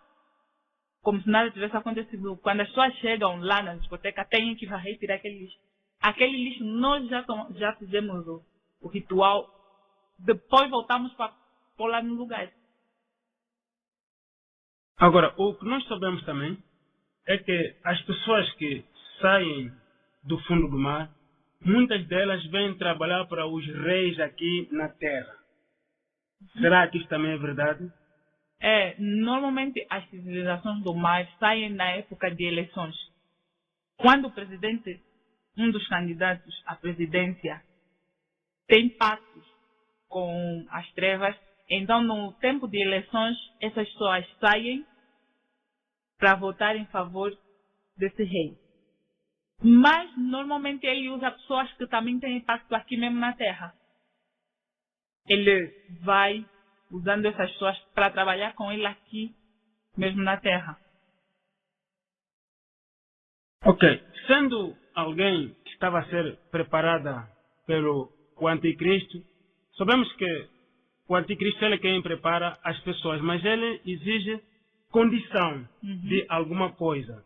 Como se nada tivesse acontecido. Quando as pessoas chegam lá na discoteca, têm que varrer e tirar aquele lixo. Aquele lixo, nós já fizemos o ritual. Depois voltamos para pôr lá no lugar. Agora, o que nós sabemos também é que as pessoas que saem do fundo do mar, muitas delas vêm trabalhar para os reis aqui na terra. Será que isso também é verdade? Normalmente as civilizações do mar saem na época de eleições. Quando o presidente, um dos candidatos à presidência, tem pactos com as trevas, então no tempo de eleições essas pessoas saem para votar em favor desse rei. Mas normalmente ele usa pessoas que também têm pacto aqui mesmo na terra. Ele vai usando essas pessoas para trabalhar com ele aqui mesmo na terra. Ok. Sendo alguém que estava a ser preparada pelo anticristo, sabemos que o anticristo ele é quem prepara as pessoas, mas ele exige condição de alguma coisa.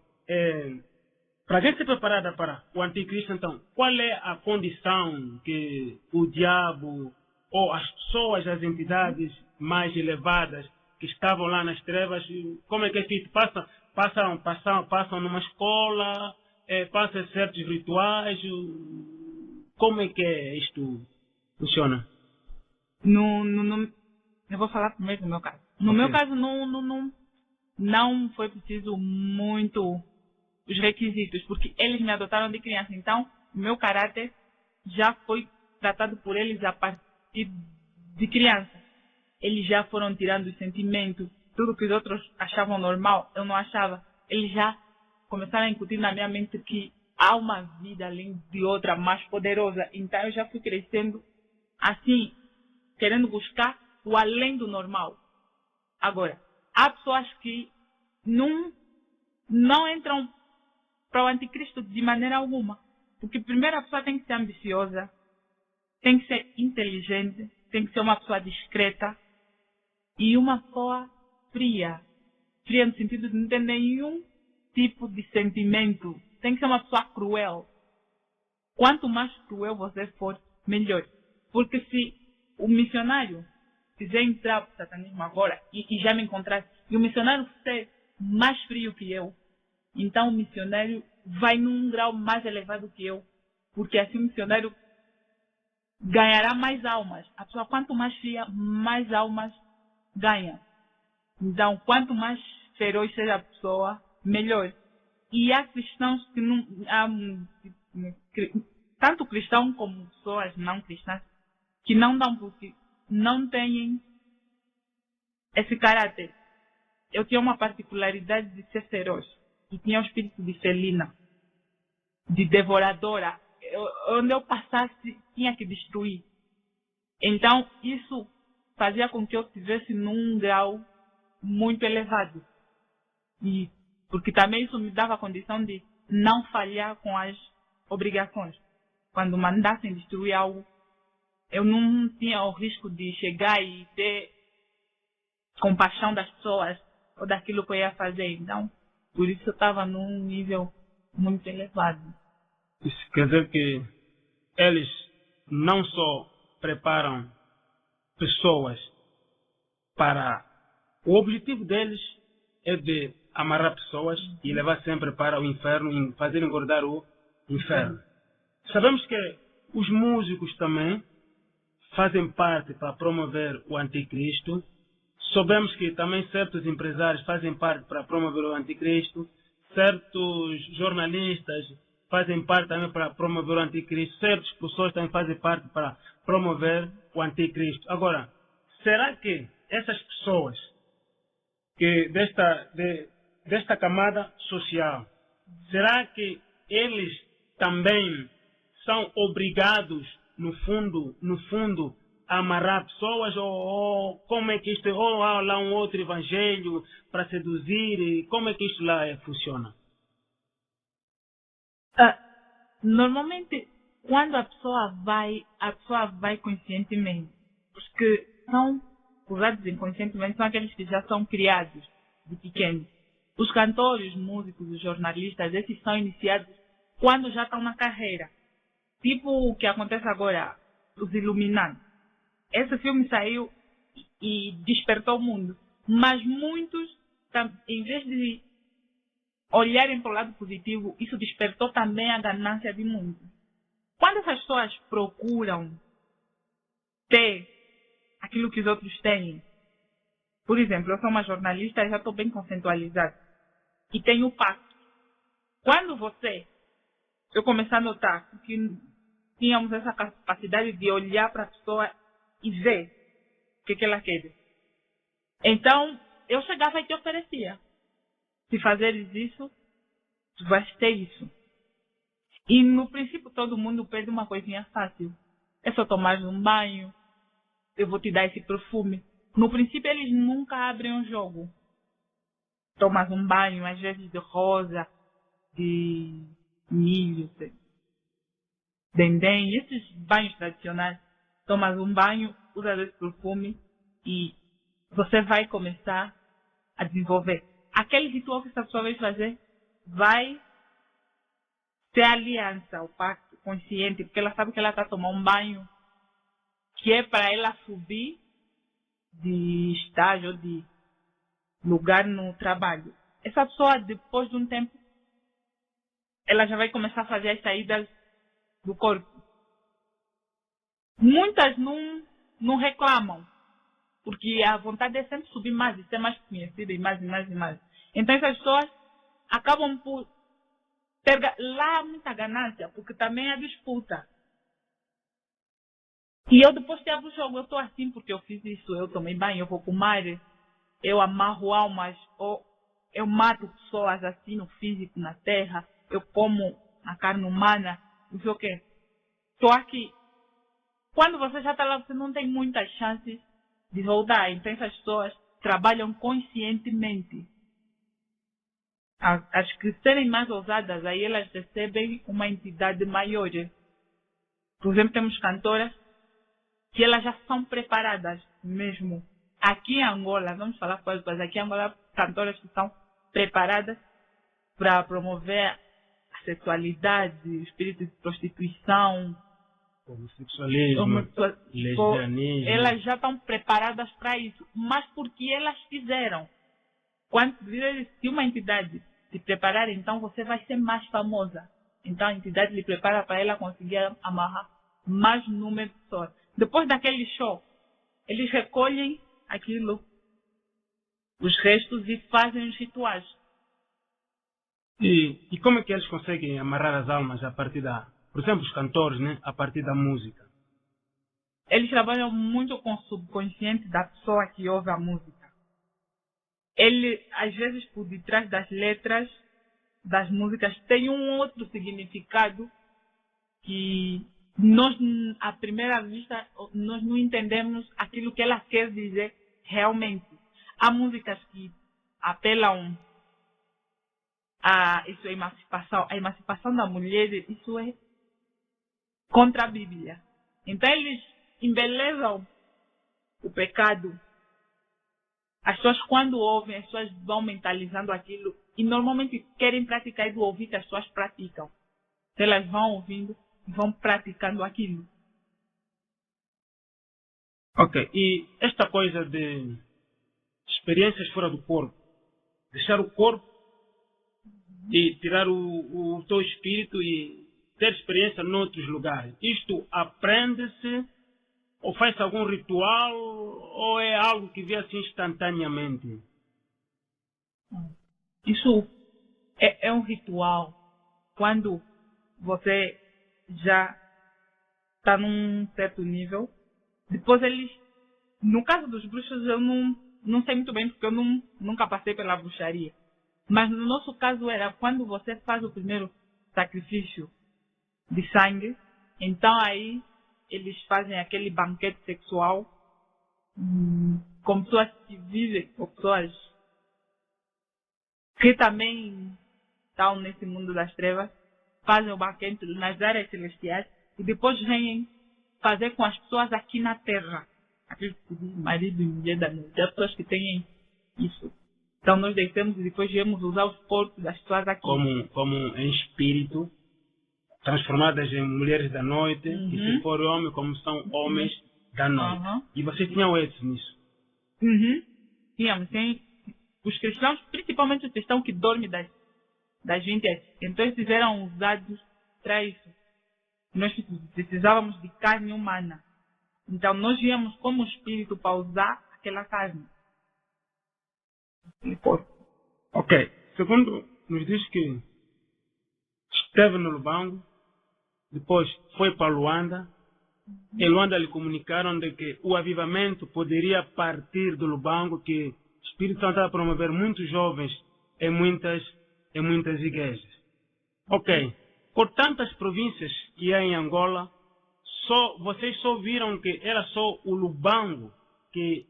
Para quem ser preparada para o anticristo, então, qual é a condição que o diabo ou as pessoas, as entidades mais elevadas que estavam lá nas trevas, como é que é feito? Passam numa escola, passam certos rituais, como é que isto funciona? Eu vou falar primeiro do meu caso. No meu caso, não foi preciso muito os requisitos, porque eles me adotaram de criança. Então, o meu caráter já foi tratado por eles a partir de criança. Eles já foram tirando os sentimentos, tudo que os outros achavam normal, eu não achava. Eles já começaram a incutir na minha mente que há uma vida além de outra mais poderosa. Então, eu já fui crescendo assim, querendo buscar o além do normal. Agora, há pessoas que não entram para o anticristo de maneira alguma. Porque primeiro a pessoa tem que ser ambiciosa, tem que ser inteligente, tem que ser uma pessoa discreta e uma pessoa fria. Fria no sentido de não ter nenhum tipo de sentimento. Tem que ser uma pessoa cruel. Quanto mais cruel você for, melhor. Porque se o missionário quiser entrar para o satanismo agora e já me encontrar, e o missionário ser mais frio que eu, então o missionário vai num grau mais elevado que eu, porque assim o missionário ganhará mais almas. A pessoa quanto mais fria, mais almas ganha. Então quanto mais feroz seja a pessoa, melhor. E há cristãos que não... tanto cristãos como pessoas não cristãs que não dão porque não têm esse caráter. Eu tinha uma particularidade de ser feroz. E tinha o espírito de felina, de devoradora. Onde eu passasse, tinha que destruir. Então, isso fazia com que eu estivesse num grau muito elevado. E porque também isso me dava a condição de não falhar com as obrigações. Quando mandassem destruir algo, eu não tinha o risco de chegar e ter compaixão das pessoas ou daquilo que eu ia fazer. Então, por isso eu estava num nível muito elevado. Isso quer dizer que eles não só preparam pessoas para... O objetivo deles é de amarrar pessoas e levar sempre para o inferno, e fazer engordar o inferno. Sabemos que os músicos também fazem parte para promover o anticristo. Sabemos que também certos empresários fazem parte para promover o anticristo. Certos jornalistas fazem parte também para promover o anticristo. Certas pessoas também fazem parte para promover o anticristo. Agora, será que essas pessoas que desta camada social, será que eles também são obrigados, no fundo, a amarrar pessoas, ou como é que isto, ou há lá um outro evangelho para seduzir, e como é que isto lá funciona? Normalmente, quando a pessoa vai conscientemente, porque são usados inconscientemente, são aqueles que já são criados de pequenos. Os cantores, músicos, os jornalistas, esses são iniciados quando já estão na carreira. Tipo o que acontece agora, Os Iluminados. Esse filme saiu e despertou o mundo. Mas muitos, em vez de olharem para o lado positivo, isso despertou também a ganância de muitos. Quando essas pessoas procuram ter aquilo que os outros têm, por exemplo, eu sou uma jornalista e já estou bem conceitualizada. E tenho o pacto. Quando eu comecei a notar que tínhamos essa capacidade de olhar para a pessoa e ver o que ela quer. Então, eu chegava e te oferecia. Se fazeres isso, tu vais ter isso. E no princípio todo mundo pede uma coisinha fácil. É só tomar um banho, eu vou te dar esse perfume. No princípio eles nunca abrem um jogo. Tomas um banho, às vezes de rosa, de milho, de dendém, esses banhos tradicionais. Tomas um banho, usas esse perfume e você vai começar a desenvolver. Aquele ritual que essa pessoa vai fazer vai ter aliança, o pacto consciente, porque ela sabe que ela está a tomar um banho que é para ela subir de estágio, de lugar no trabalho. Essa pessoa, depois de um tempo, ela já vai começar a fazer as saídas do corpo. Muitas não reclamam, porque a vontade é sempre subir mais e ser mais conhecida, e mais, e mais, e mais. Então essas pessoas acabam por ter lá muita ganância, porque também há disputa. E eu depois te abro o jogo, eu estou assim porque eu fiz isso, eu tomei banho, eu vou para o mar, eu amarro almas, ou eu mato pessoas assim no físico, na terra, eu como a carne humana, não sei o quê. Estou aqui. Quando você já está lá, você não tem muitas chances de voltar. Então essas pessoas trabalham conscientemente. As que serem mais ousadas, aí elas recebem uma entidade maior. Por exemplo, temos cantoras que elas já são preparadas mesmo. Aqui em Angola, vamos falar coisas, mas aqui em Angola, cantoras que são preparadas para promover a sexualidade, o espírito de prostituição, homossexualismo, lesbianismo. Elas já estão preparadas para isso, mas porque elas fizeram. Se uma entidade se preparar, então você vai ser mais famosa. Então a entidade lhe prepara para ela conseguir amarrar mais número de pessoas. Depois daquele show, eles recolhem aquilo, os restos, e fazem os rituais. E como é que eles conseguem amarrar as almas a partir por exemplo, os cantores, né, a partir da música? Eles trabalham muito com o subconsciente da pessoa que ouve a música. Ele, às vezes, por detrás das letras das músicas, tem um outro significado que nós, à primeira vista, nós não entendemos aquilo que ela quer dizer realmente. Há músicas que apelam a isso, a emancipação da mulher, isso é contra a Bíblia. Então eles embelezam o pecado. As pessoas, quando ouvem, as pessoas vão mentalizando aquilo e normalmente querem praticar, e do ouvir que as pessoas praticam. Então elas vão ouvindo e vão praticando aquilo. Ok, e esta coisa de experiências fora do corpo, deixar o corpo e tirar o teu espírito e ter experiência noutros lugares, isto aprende-se ou faz algum ritual ou é algo que vê assim instantaneamente? Isso é um ritual. Quando você já está num certo nível, depois eles No caso dos bruxos, eu não sei muito bem, porque eu nunca passei pela bruxaria. Mas no nosso caso era quando você faz o primeiro sacrifício de sangue, então aí eles fazem aquele banquete sexual com pessoas que vivem, com pessoas que também estão nesse mundo das trevas, fazem o banquete nas áreas celestiais e depois vêm fazer com as pessoas aqui na terra. Aqueles que dizem marido e mulher da noite, as pessoas que têm isso. Então nós descemos e depois viemos usar os corpos das pessoas aqui. Como em espírito, transformadas em mulheres da noite, e se for homem, como são homens da noite. E vocês tinham êxito nisso? Tínhamos. Tem os cristãos, principalmente os cristãos que dormem das 20 às. Então eles eram usados para isso. Nós precisávamos de carne humana. Então nós víamos como espírito para usar aquela carne. Ok. Segundo nos diz que esteve no Lubango, depois foi para Luanda. Em Luanda lhe comunicaram de que o avivamento poderia partir do Lubango, que o Espírito Santo estava a promover muitos jovens em muitas igrejas. Ok. Por tantas províncias que há em Angola, vocês só viram que era só o Lubango que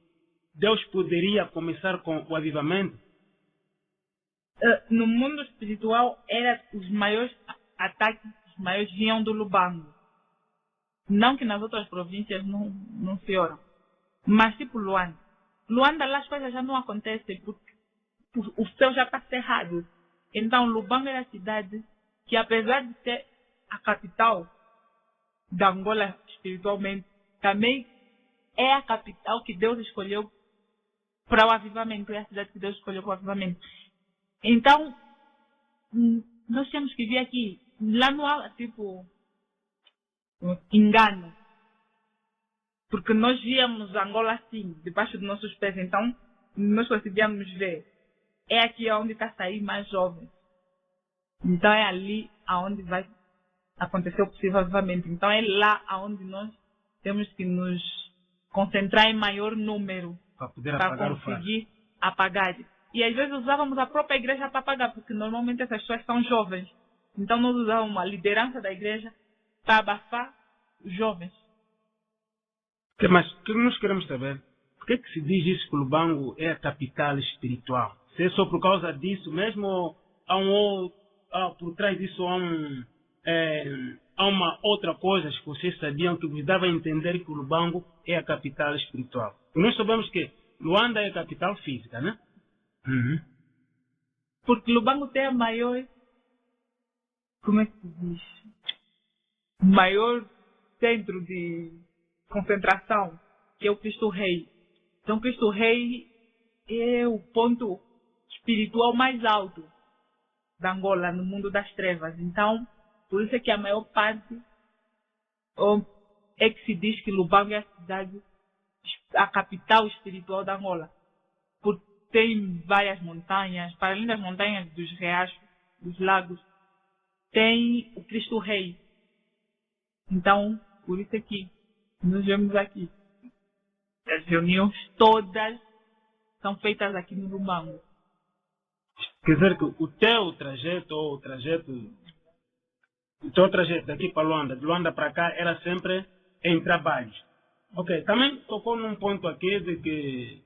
Deus poderia começar com o avivamento? No mundo espiritual, os maiores ataques, os maiores vinham do Lubango. Não que nas outras províncias não se oram. Mas tipo Luanda. Luanda lá as coisas já não acontecem porque o céu já está cerrado. Então Lubango era a cidade que, apesar de ser a capital da Angola espiritualmente, também é a capital que Deus escolheu para o avivamento. É a cidade que Deus escolheu para o avivamento. Então, nós temos que vir aqui. Lá não há, tipo, engano. Porque nós víamos Angola assim, debaixo dos nossos pés. Então, nós conseguíamos ver. É aqui onde está a sair mais jovens. Então, é ali aonde vai acontecer o possível avivamento. Então, é lá aonde nós temos que nos concentrar em maior número para conseguir apagar. E às vezes usávamos a própria igreja para apagar, porque normalmente essas pessoas são jovens. Então, nós usávamos a liderança da igreja para abafar os jovens. Mas o que nós queremos saber? Por que se diz isso que o Lubango é a capital espiritual? Se é só por causa disso mesmo, por trás disso há uma outra coisa que vocês sabiam que vos dava a entender que o Lubango é a capital espiritual? E nós sabemos que Luanda é a capital física, né? Porque Lubango tem a maior, como é que se diz? Maior centro de concentração, que é o Cristo Rei. Então, Cristo Rei é o ponto espiritual mais alto da Angola, no mundo das trevas. Então, por isso é que a maior parte é que se diz que Lubango é a cidade, a capital espiritual da Angola. Porque tem várias montanhas, para além das montanhas, dos riachos, dos lagos, tem o Cristo Rei. Então, por isso é que nos vemos aqui. As reuniões todas são feitas aqui no Lubango. Quer dizer que o teu trajeto daqui para Luanda, de Luanda para cá, era sempre em trabalhos. Ok, também tocou num ponto aqui de que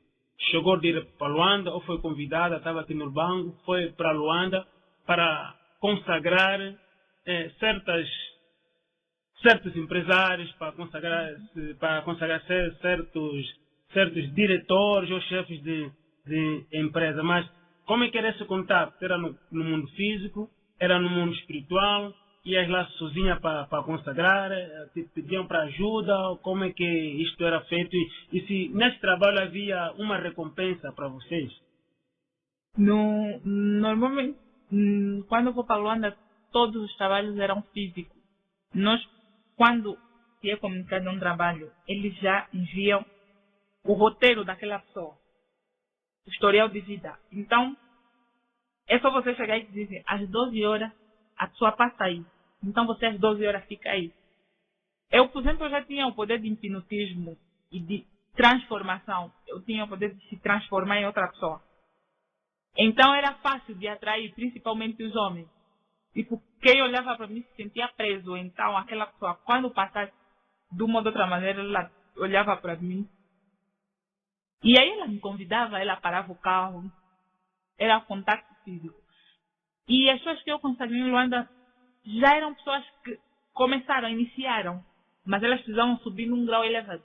chegou de ir para Luanda, ou foi convidada, estava aqui no Lubango, foi para Luanda para consagrar certos empresários, para consagrar certos diretores ou chefes de empresa. Mas como é que era esse contato? Era no mundo físico? Era no mundo espiritual? Ias lá sozinha para consagrar? Te pediam para ajuda? Como é que isto era feito? E se nesse trabalho havia uma recompensa para vocês? Normalmente, quando eu vou para Luanda, todos os trabalhos eram físicos. Quando se é comunicado um trabalho, eles já enviam o roteiro daquela pessoa, o historial de vida. Então, é só você chegar e dizer, às 12 horas, a pessoa passa aí. Então, você às 12 horas fica aí. Eu, por exemplo, já tinha o poder de hipnotismo e de transformação. Eu tinha o poder de se transformar em outra pessoa. Então era fácil de atrair, principalmente os homens. Tipo, quem olhava para mim se sentia preso. Então aquela pessoa, quando passasse de uma ou de outra maneira, ela olhava para mim. E aí ela me convidava, ela parava o carro. Era contato físico. E as pessoas que eu consagrei em Luanda já eram pessoas que começaram, iniciaram. Mas elas precisavam subir num grau elevado.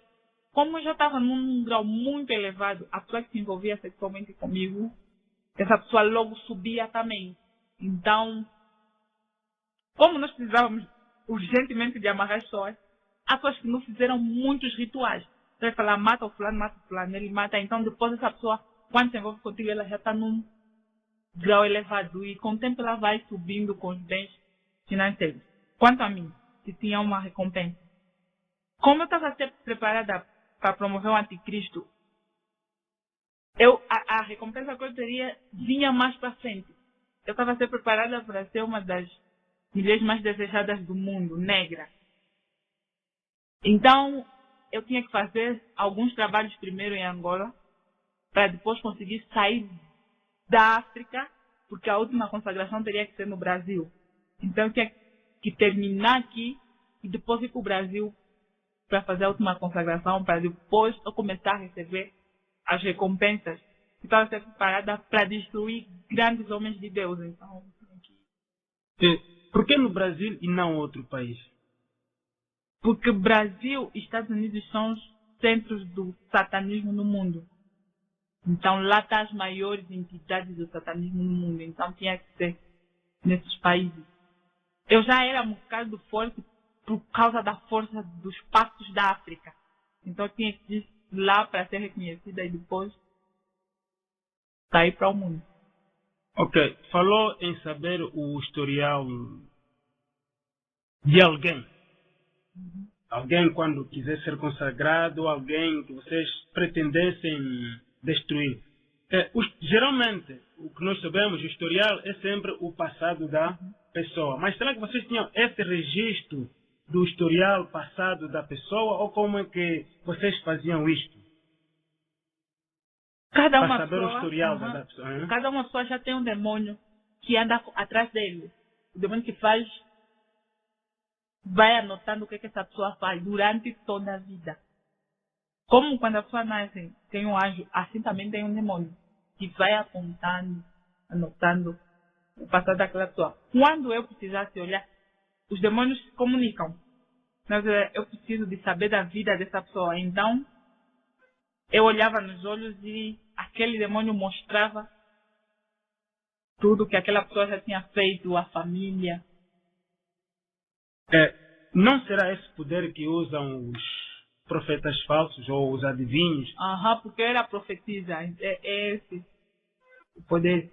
Como eu já estava num grau muito elevado, a pessoa que se envolvia sexualmente comigo, essa pessoa logo subia também. Então, como nós precisávamos urgentemente de amarrar as pessoas, há pessoas que nos fizeram muitos rituais. Você vai falar, mata o fulano, ele mata. Então, depois essa pessoa, quando se envolve contigo, ela já está num grau elevado. E com o tempo ela vai subindo com os bens financeiros. Quanto a mim, se tinha uma recompensa. Como eu estava a ser preparada para promover o anticristo, a recompensa que eu teria vinha mais para frente. Eu estava a ser preparada para ser uma das mulheres mais desejadas do mundo, negra. Então, eu tinha que fazer alguns trabalhos primeiro em Angola, para depois conseguir sair da África, porque a última consagração teria que ser no Brasil. Então, eu tinha que terminar aqui e depois ir para o Brasil para fazer a última consagração, para depois eu começar a receber as recompensas. Eu estava a ser preparada para destruir grandes homens de Deus. Então, por que no Brasil e não outro país? Porque Brasil e Estados Unidos são os centros do satanismo no mundo. Então lá estão as maiores entidades do satanismo no mundo. Então tinha que ser nesses países. Eu já era um bocado forte por causa da força dos pactos da África. Então eu tinha que ir lá para ser reconhecida e depois sair para o mundo. Ok. Falou em saber o historial de alguém. Alguém quando quiser ser consagrado, alguém que vocês pretendessem destruir. Geralmente, o que nós sabemos, o historial é sempre o passado da pessoa. Mas será que vocês tinham esse registro do historial passado da pessoa ou como é que vocês faziam isto? Cada uma para saber pessoa, o historial da pessoa. Cada uma pessoa já tem um demônio que anda atrás dele. O demônio que faz vai anotando o que essa pessoa faz durante toda a vida. Como quando a pessoa nasce, tem um anjo, assim também tem um demônio que vai apontando, anotando o passado daquela pessoa. Quando eu precisasse olhar, os demônios se comunicam. Mas eu preciso de saber da vida dessa pessoa. Então, eu olhava nos olhos e aquele demônio mostrava tudo que aquela pessoa já tinha feito, a família. Não será esse poder que usam os profetas falsos ou os adivinhos? Porque era profetisa. É esse o poder.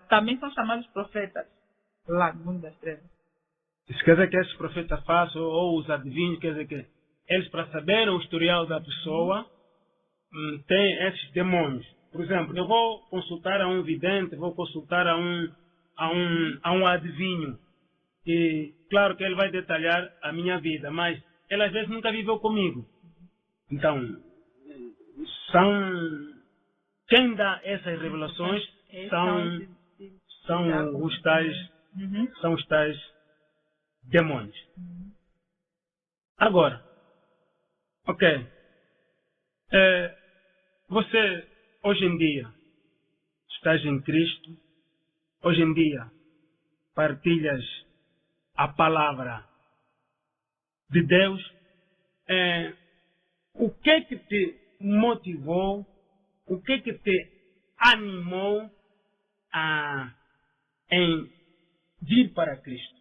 Também são chamados profetas lá no mundo das trevas. Isso quer dizer que esses profetas falsos ou os adivinhos, quer dizer que eles, para saberem o historial da pessoa, têm esses demônios. Por exemplo, eu vou consultar a um vidente, vou consultar a um adivinho. E claro que ele vai detalhar a minha vida, mas ele às vezes nunca viveu comigo. Então, quem dá essas revelações são os tais demônios. Agora, ok. Você, hoje em dia, estás em Cristo, hoje em dia, partilhas a palavra de Deus. O que é que te motivou, o que é que te animou em vir para Cristo?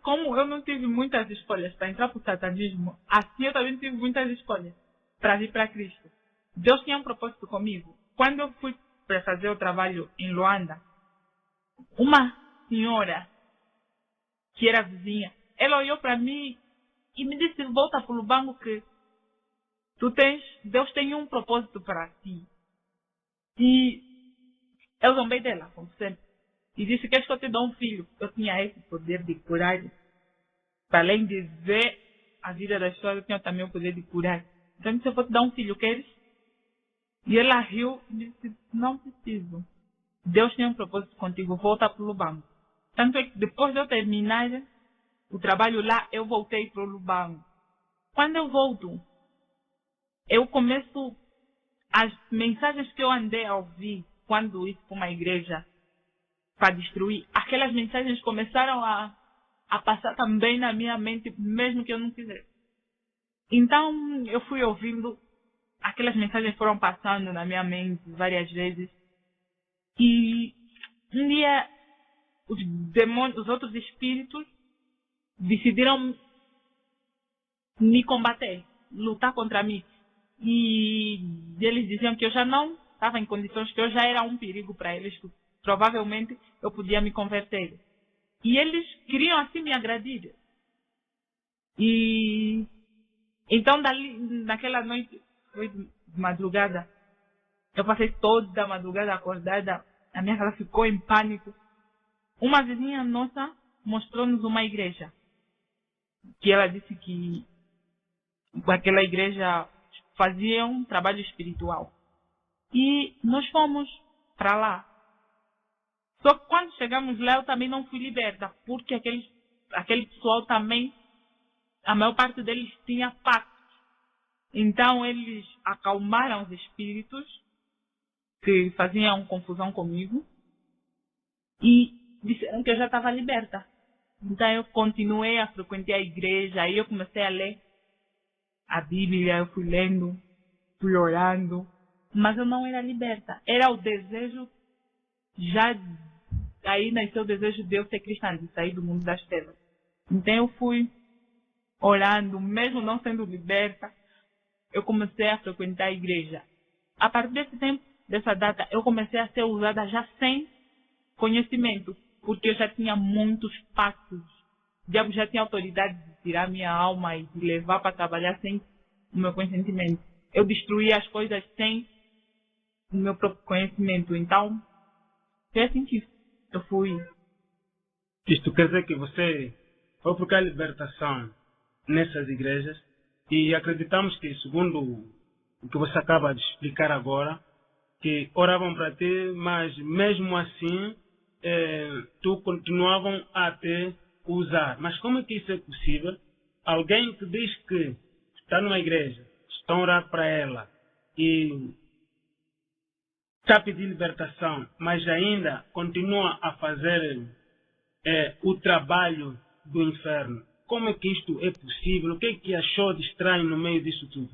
Como eu não tive muitas escolhas para entrar para o satanismo, assim eu também tive muitas escolhas para vir para Cristo. Deus tinha um propósito comigo. Quando eu fui para fazer o trabalho em Luanda, uma senhora que era vizinha, ela olhou para mim e me disse: volta para o Lubango que Deus tem um propósito para ti. E eu zombei dela, como sempre. E disse: queres que eu te dou um filho? Eu tinha esse poder de coragem. Para além de ver a vida das pessoas, eu tenho também o poder de curar. Então, se eu for te dar um filho, queres? E ela riu e disse, não preciso. Deus tem um propósito contigo, volta para o Lubango. Tanto é que depois de eu terminar o trabalho lá, eu voltei para o Lubango. Quando eu volto, eu começo as mensagens que eu andei a ouvir quando isso para uma igreja para destruir, aquelas mensagens começaram a passar também na minha mente, mesmo que eu não quisesse. Então, eu fui ouvindo, aquelas mensagens foram passando na minha mente várias vezes. E um dia, os demônios, os outros espíritos, decidiram me combater, lutar contra mim. E eles diziam que eu já não estava em condições, que eu já era um perigo para eles, que provavelmente eu podia me converter. E eles queriam assim me agredir. E então dali, naquela noite, foi de madrugada, eu passei toda a madrugada acordada, a minha casa ficou em pânico. Uma vizinha nossa mostrou-nos uma igreja, que ela disse que aquela igreja fazia um trabalho espiritual. E nós fomos para lá. Só que quando chegamos lá, eu também não fui liberta, porque aquele pessoal também, a maior parte deles tinha pactos. Então eles acalmaram os espíritos que faziam confusão comigo e disseram que eu já estava liberta. Então eu continuei a frequentar a igreja, aí eu comecei a ler a Bíblia, eu fui lendo, fui orando, mas eu não era liberta. Era o desejo, já aí nasceu o desejo de eu ser cristã, de sair do mundo das trevas. Então eu fui orando, mesmo não sendo liberta, eu comecei a frequentar a igreja. A partir desse tempo, dessa data, eu comecei a ser usada já sem conhecimento, porque eu já tinha muitos pactos. O diabo já tinha autoridade de tirar minha alma e de levar para trabalhar sem o meu consentimento. Eu destruía as coisas sem o meu próprio conhecimento. Então, foi assim que eu fui. Isto quer dizer que você foi procurar a libertação nessas igrejas e acreditamos que, segundo o que você acaba de explicar agora, que oravam para ti, mas mesmo assim tu continuavam a te usar. Mas como é que isso é possível? Alguém que diz que está numa igreja, estão a orar para ela e está a pedir libertação, mas ainda continua a fazer o trabalho do inferno. Como é que isto é possível? O que é que achou de estranho no meio disso tudo?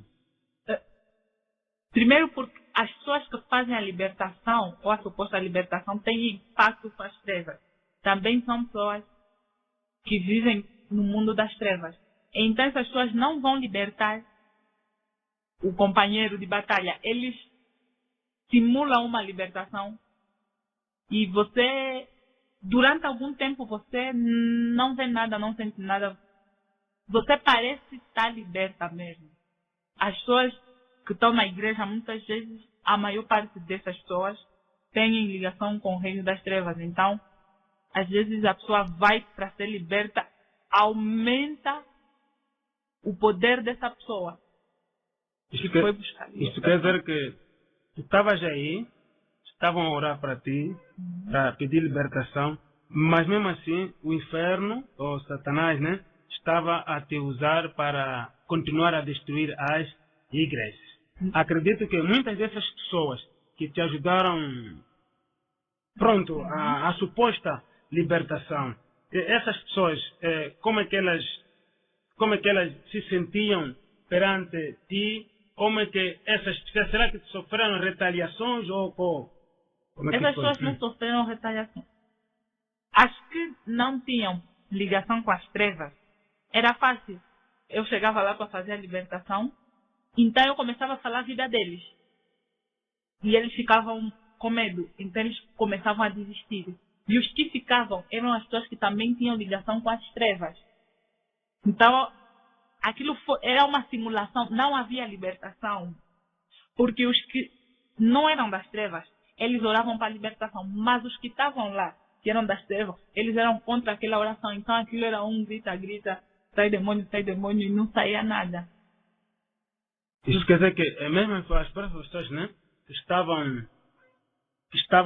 Primeiro porque as pessoas que fazem a libertação, ou a suposta libertação, têm impacto com as trevas. Também são pessoas que vivem no mundo das trevas. Então essas pessoas não vão libertar o companheiro de batalha. Eles simulam uma libertação e você, durante algum tempo, você não vê nada, não sente nada. Você parece estar liberta mesmo. As pessoas que estão na igreja, muitas vezes, a maior parte dessas pessoas têm ligação com o reino das trevas. Então, às vezes a pessoa vai para ser liberta, aumenta o poder dessa pessoa. Isto quer dizer que tu estavas aí, estavam a orar para ti, para pedir libertação, mas mesmo assim o inferno, ou Satanás, né, estava a te usar para continuar a destruir as igrejas. Acredito que muitas dessas pessoas que te ajudaram, a suposta libertação, essas pessoas, como é que elas se sentiam perante ti? Como é que será que sofreram retaliações ou como é que essas pessoas não sofreram retaliação. As que não tinham ligação com as trevas, era fácil. Eu chegava lá para fazer a libertação, então eu começava a falar a vida deles. E eles ficavam com medo, então eles começavam a desistir. E os que ficavam eram as pessoas que também tinham ligação com as trevas. Então, aquilo era uma simulação, não havia libertação. Porque os que não eram das trevas, eles oravam para a libertação. Mas os que estavam lá, que eram das trevas, eles eram contra aquela oração. Então aquilo era um grita, sai demônio, e não saía nada. Isso quer dizer que é mesmo as próprias pessoas, né, que estavam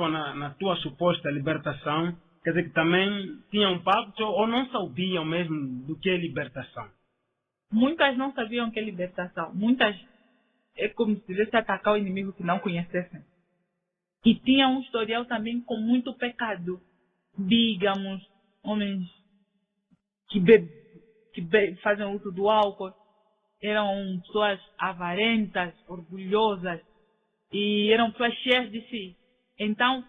na tua suposta libertação, quer dizer que também tinham pacto ou não sabiam mesmo do que é libertação? Muitas não sabiam o que é libertação. Muitas é como se tivesse atacar o inimigo que não conhecessem. E tinha um historial também com muito pecado. Digamos, homens que fazem uso do álcool, eram pessoas avarentas, orgulhosas, e eram pessoas cheias de si. Então,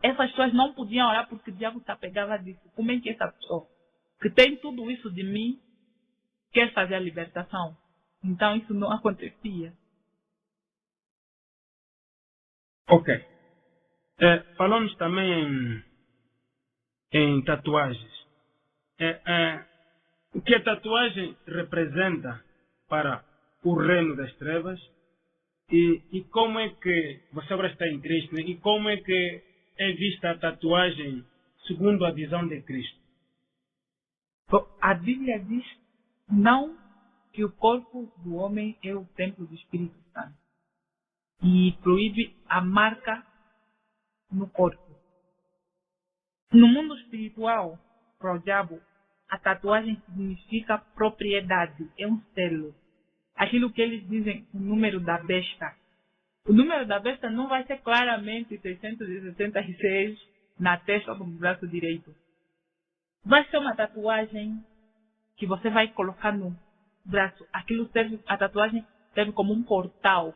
essas pessoas não podiam orar porque o diabo se apegava disso. Como é que essa pessoa, que tem tudo isso de mim, quer fazer a libertação? Então, isso não acontecia. Ok. Falamos também em tatuagens. O que a tatuagem representa para o reino das trevas e como é que, você agora está em Cristo, né? E como é que é vista a tatuagem segundo a visão de Cristo? A Bíblia diz não que o corpo do homem é o templo do Espírito Santo e proíbe a marca no corpo. No mundo espiritual, para o diabo, a tatuagem significa propriedade, é um selo. Aquilo que eles dizem, o número da besta. O número da besta não vai ser claramente 666 na testa ou no braço direito. Vai ser uma tatuagem que você vai colocar no braço. Aquilo serve, a tatuagem serve como um portal.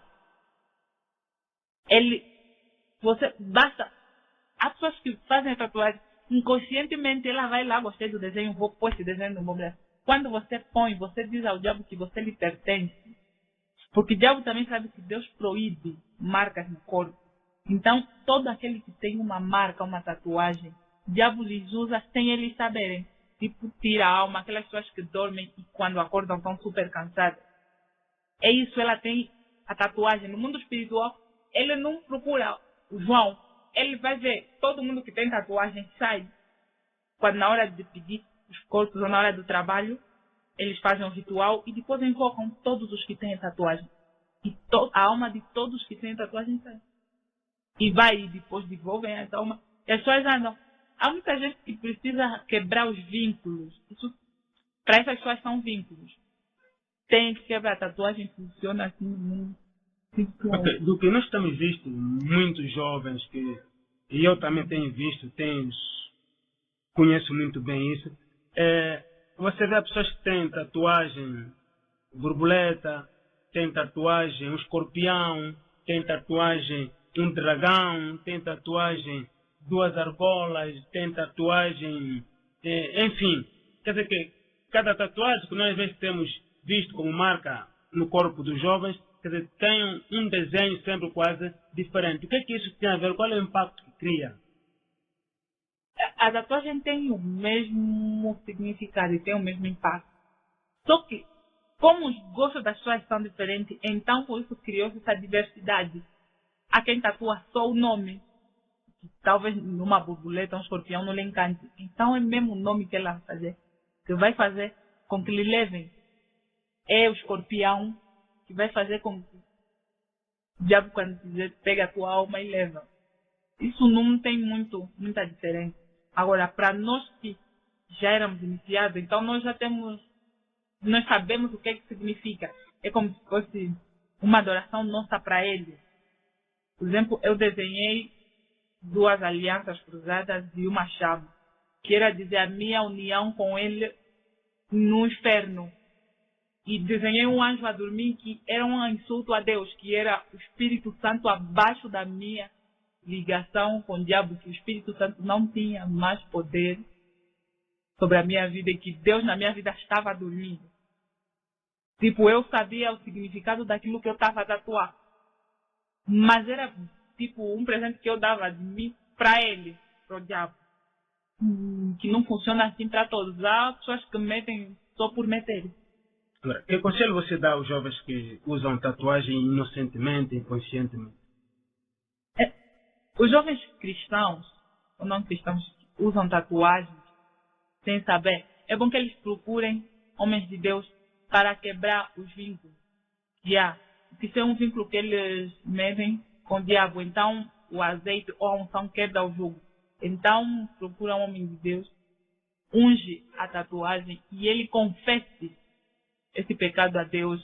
Há pessoas que fazem a tatuagem, inconscientemente ela vai lá, gostei do desenho, vou pôr esse desenho no meu braço. Quando você põe, você diz ao diabo que você lhe pertence. Porque o diabo também sabe que Deus proíbe marcas no corpo. Então, todo aquele que tem uma marca, uma tatuagem, o diabo lhes usa sem eles saberem. Tipo, tira a alma, aquelas pessoas que dormem e quando acordam estão super cansadas. É isso, ela tem a tatuagem. No mundo espiritual, ele não procura o João. Ele vai ver todo mundo que tem tatuagem sai. Quando na hora de pedir os corpos ou na hora do trabalho, eles fazem um ritual e depois invocam todos os que têm tatuagem. E a alma de todos que têm tatuagem sai. E vai e depois devolvem essa alma. E as pessoas andam. Há muita gente que precisa quebrar os vínculos. Isso, para essas pessoas são vínculos. Tem que quebrar. A tatuagem funciona assim no mundo. Okay. Do que nós temos visto, muitos jovens e eu também tenho visto, conheço muito bem isso, você vê pessoas que têm tatuagem borboleta, tem tatuagem um escorpião, tem tatuagem um dragão, tem tatuagem 2 argolas, tem tatuagem, enfim, quer dizer que cada tatuagem que nós às vezes temos visto como marca no corpo dos jovens, quer dizer, tem um desenho sempre quase diferente. O que é que isso tem a ver? Qual é o impacto que cria? A tatuagem tem o mesmo significado e tem o mesmo impacto. Só que, como os gostos das pessoas são diferentes, então por isso criou-se essa diversidade. Há quem tatua só o nome. Talvez numa borboleta, um escorpião não lhe encante. Então é mesmo o nome que ela vai fazer. Que vai fazer com que lhe levem. É o escorpião que vai fazer com que o diabo, quando quiser, pega a tua alma e leva. Isso não tem muita diferença. Agora, para nós que já éramos iniciados, então nós sabemos o que significa. É como se fosse uma adoração nossa para ele. Por exemplo, eu desenhei 2 alianças cruzadas e uma chave, que era dizer a minha união com ele no inferno. E desenhei um anjo a dormir que era um insulto a Deus, que era o Espírito Santo abaixo da minha ligação com o diabo, que o Espírito Santo não tinha mais poder sobre a minha vida e que Deus na minha vida estava dormindo. Tipo, eu sabia o significado daquilo que eu estava a tatuar. Mas era tipo um presente que eu dava de mim para ele, para o diabo. Que não funciona assim para todos. Há pessoas que metem só por meter. Agora, que conselho você dá aos jovens que usam tatuagem inocentemente, inconscientemente? Os jovens cristãos ou não cristãos que usam tatuagens sem saber, é bom que eles procurem homens de Deus para quebrar os vínculos. Porque isso é um vínculo que eles medem com o diabo. Então, o azeite ou a unção quebra o jugo. Então, procura um homem de Deus, unge a tatuagem e ele confesse esse pecado a Deus.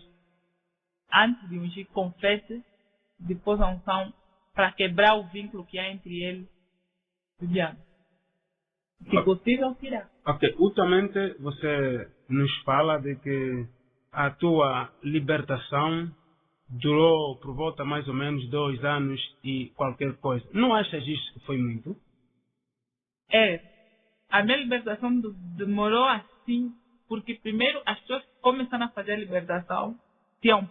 Antes de ungir, confesse, depois a unção, para quebrar o vínculo que há entre ele e o diabo. Se possível, tirar. Ok, ultimamente você nos fala de que a tua libertação durou por volta mais ou menos 2 anos e qualquer coisa. Não achas isso que foi muito? A minha libertação demorou assim, porque primeiro as pessoas que começaram a fazer a libertação tinham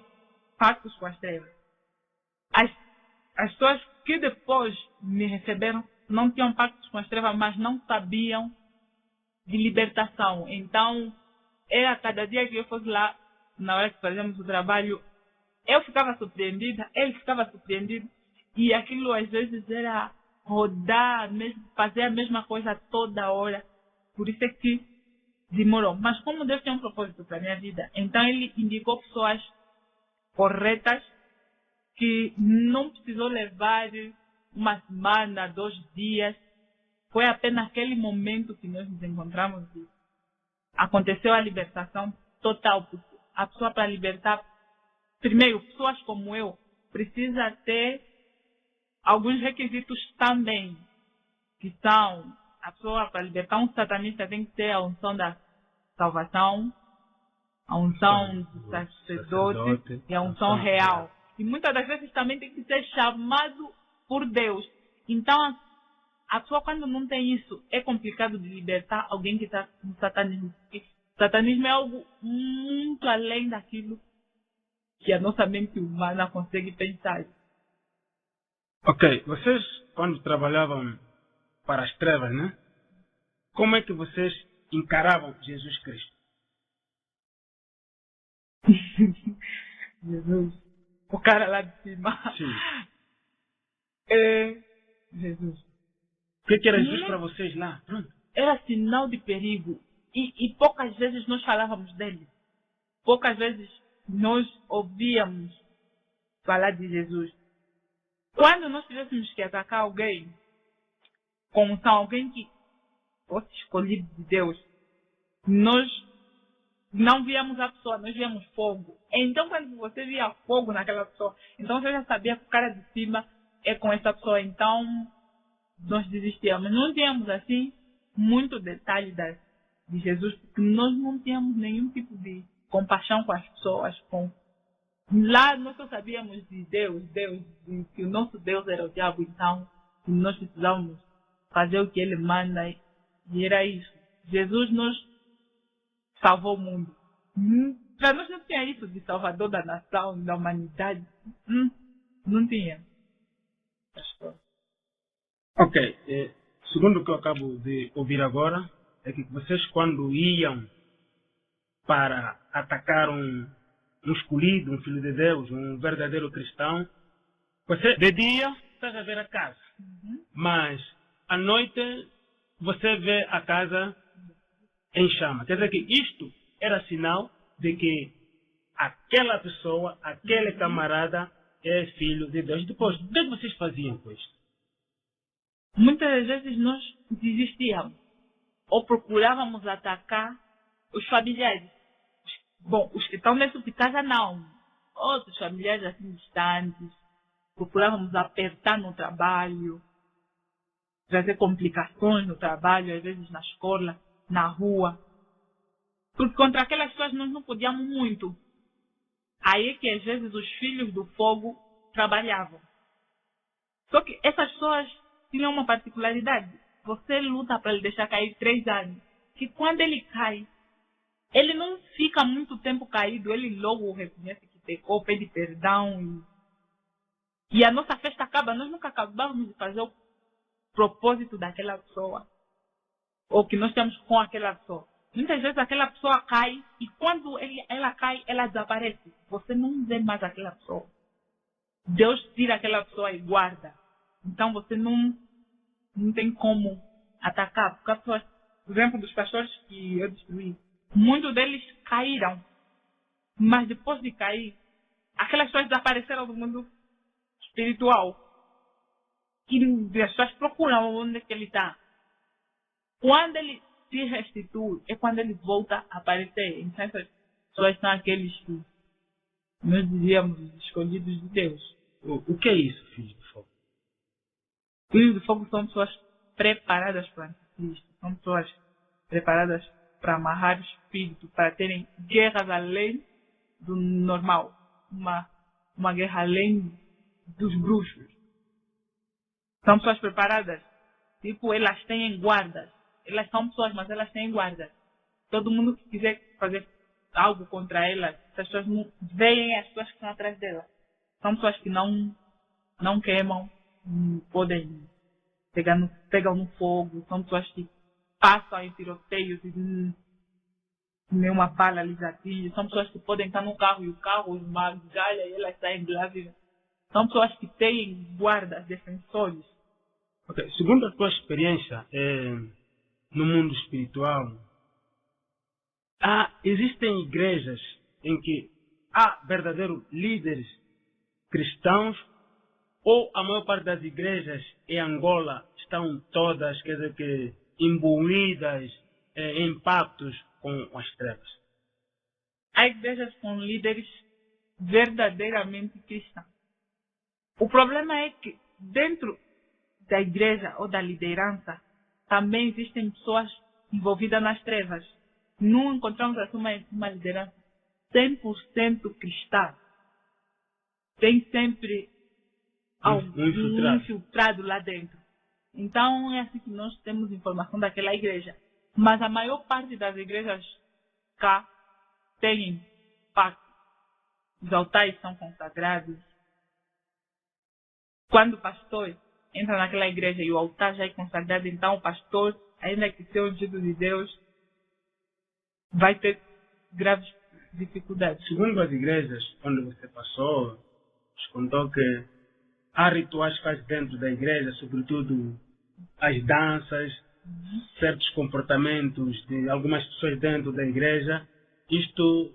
pactos com as trevas. As pessoas que depois me receberam não tinham pactos com as trevas, mas não sabiam de libertação. Então, era cada dia que eu fosse lá, na hora que fazíamos o trabalho, eu ficava surpreendida, ele ficava surpreendido, e aquilo às vezes era rodar, fazer a mesma coisa toda hora. Por isso é que demorou. Mas como Deus tem um propósito para a minha vida, então ele indicou pessoas corretas que não precisou levar uma semana, 2 dias. Foi apenas aquele momento que nós nos encontramos e aconteceu a libertação total. A pessoa para libertar, primeiro, pessoas como eu, precisa ter alguns requisitos também, que são, a pessoa para libertar um satanista tem que ter a unção da salvação, a unção do sacerdote e a unção real. E muitas das vezes também tem que ser chamado por Deus. Então, a pessoa quando não tem isso, é complicado de libertar alguém que está no satanismo. Porque o satanismo é algo muito além daquilo que a nossa mente humana consegue pensar. Ok, vocês quando trabalhavam para as trevas, né? Como é que vocês encaravam Jesus Cristo? Jesus. O cara lá de cima. Sim. Jesus. O que era Jesus para vocês lá? Era sinal de perigo. E poucas vezes nós falávamos dele. Poucas vezes nós ouvíamos falar de Jesus. Quando nós tivéssemos que atacar alguém, como são alguém que fosse escolhido de Deus, nós não víamos a pessoa, nós víamos fogo. Então, quando você via fogo naquela pessoa, então você já sabia que o cara de cima é com essa pessoa. Então, nós desistíamos. Não tínhamos, assim, muito detalhe de Jesus, porque nós não tínhamos nenhum tipo de compaixão com as pessoas. Lá, nós só sabíamos de Deus, que o nosso Deus era o diabo. Então, nós precisávamos fazer o que ele manda. E era isso. Jesus nos salvou o mundo. Para nós não tinha isso de salvador da nação, da humanidade. Não tinha. Ok. Segundo o que eu acabo de ouvir agora, é que vocês quando iam para atacar um escolhido, um filho de Deus, um verdadeiro cristão, você de dia estás a ver a casa. Mas à noite você vê a casa em chama. Quer dizer que isto era sinal de que aquela pessoa, aquele camarada é filho de Deus. Depois, o que vocês faziam com isso? Muitas vezes nós desistíamos ou procurávamos atacar os familiares. Bom, os que estão dentro de casa não. Outros familiares assim distantes. Procurávamos apertar no trabalho, trazer complicações no trabalho, às vezes na escola, na rua. Porque contra aquelas pessoas nós não podíamos muito. Aí é que às vezes os filhos do fogo trabalhavam. Só que essas pessoas tinham uma particularidade. Você luta para ele deixar cair 3 anos. Que quando ele cai, ele não fica muito tempo caído. Ele logo reconhece que pecou, pede perdão. E a nossa festa acaba. Nós nunca acabamos de fazer o propósito daquela pessoa. Ou que nós temos com aquela pessoa. Muitas vezes aquela pessoa cai e quando ela cai, ela desaparece. Você não vê mais aquela pessoa. Deus tira aquela pessoa e guarda. Então você não tem como atacar, porque a pessoa por exemplo, dos pastores que eu destruí, muitos deles caíram. Mas depois de cair, aquelas pessoas desapareceram do mundo espiritual. E as pessoas procuram onde é que ele está. Quando ele se restitui, é quando ele volta a aparecer. Então, essas pessoas são aqueles que nós dizíamos os escolhidos de Deus. O que é isso, filho de fogo? Filhos de fogo são pessoas preparadas para o anticristo. São pessoas preparadas para amarrar o espírito, para terem guerras além do normal. Uma guerra além dos bruxos. São pessoas preparadas. Tipo, elas têm guardas. Elas são pessoas, mas elas têm guardas. Todo mundo que quiser fazer algo contra elas, essas pessoas não veem as pessoas que estão atrás delas. São pessoas que não queimam, podem pegam no fogo. São pessoas que passam em tiroteios e nenhuma bala lhes atinge. São pessoas que podem estar no carro e o carro esmagalha e elas saem grávidas. São pessoas que têm guardas, defensores. Okay. Segundo a tua experiência no mundo espiritual, existem igrejas em que há verdadeiros líderes cristãos, ou a maior parte das igrejas em Angola estão todas, quer dizer, que imbuídas em pactos com as trevas? Há igrejas com líderes verdadeiramente cristãos. O problema é que dentro da igreja ou da liderança também existem pessoas envolvidas nas trevas. Não encontramos assim uma liderança 100% cristã. Tem sempre algum infiltrado lá dentro. Então é assim que nós temos informação daquela igreja. Mas a maior parte das igrejas cá tem pacto. Os altares são consagrados. Quando o pastor entra naquela igreja e o altar já é consagrado, então o pastor, ainda que seja ungido de Deus, vai ter graves dificuldades. Segundo as igrejas onde você passou, nos contou que há rituais quase dentro da igreja, sobretudo as danças, certos comportamentos de algumas pessoas dentro da igreja. Isto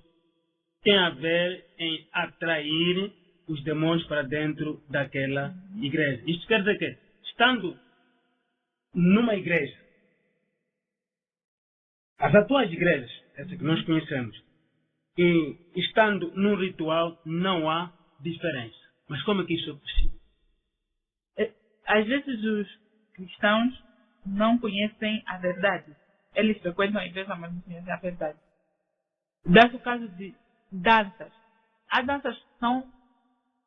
tem a ver em atrair os demônios para dentro daquela igreja. Isto quer dizer que, estando numa igreja, as atuais igrejas, essas que nós conhecemos, e estando num ritual, não há diferença. Mas como é que isso é possível? Às vezes os cristãos não conhecem a verdade. Eles frequentam a igreja, mas não conhecem a verdade. Dá-se o caso de danças. As danças são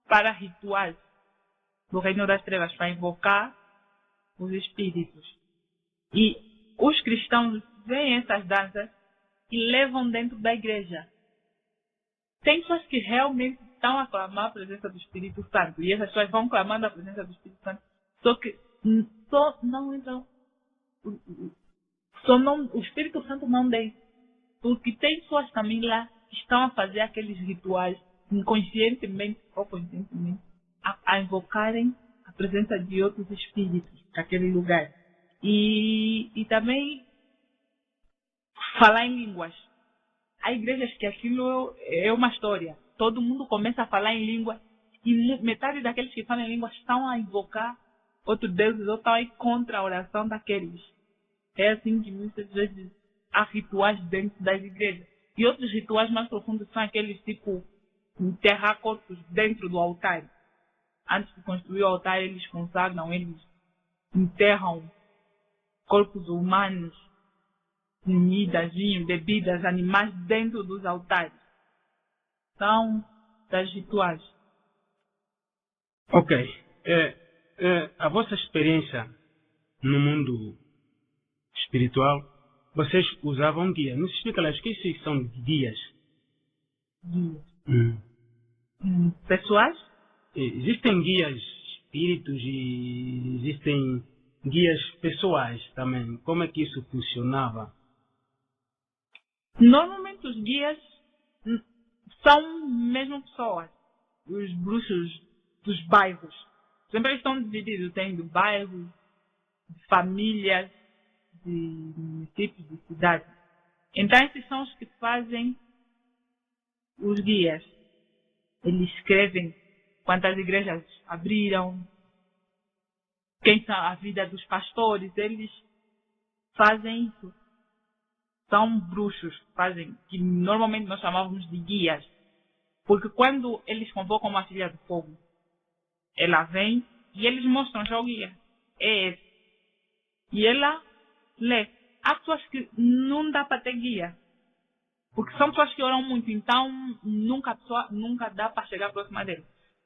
para rituais do reino das trevas, para invocar os espíritos. E os cristãos veem essas danças e levam dentro da igreja. Tem pessoas que realmente estão a clamar a presença do Espírito Santo. E essas pessoas vão clamando a presença do Espírito Santo. Só que não entram. O Espírito Santo não desce. Porque tem pessoas também lá que estão a fazer aqueles rituais inconscientemente ou conscientemente a invocarem a presença de outros espíritos naquele lugar. E também falar em línguas. Há igrejas que aquilo é uma história. Todo mundo começa a falar em língua e metade daqueles que falam em língua estão a invocar outros deuses ou estão a ir contra a oração daqueles. É assim que muitas vezes há rituais dentro das igrejas. E outros rituais mais profundos são aqueles tipo enterrar corpos dentro do altar. Antes de construir o altar, eles consagram, eles enterram corpos humanos, comidas, vinho, bebidas, animais dentro dos altares. São das rituais. Ok. A vossa experiência no mundo espiritual, vocês usavam guia. Nos explica lá, o que são guias? Guias. Pessoais? Existem guias espíritos e existem guias pessoais também. Como é que isso funcionava? Normalmente os guias são mesmo pessoas. Os bruxos dos bairros. Sempre estão divididos. Tem do bairro, de famílias, municípios de cidades. Então, esses são os que fazem os guias. Eles escrevem quantas igrejas abriram, quem são a vida dos pastores, eles fazem isso. São bruxos, fazem, que normalmente nós chamávamos de guias. Porque quando eles convocam uma filha do fogo, ela vem e eles mostram já o guia. É esse. E ela lê. Há pessoas que não dá para ter guia. Porque são pessoas que oram muito, então nunca dá para chegar próxima dele.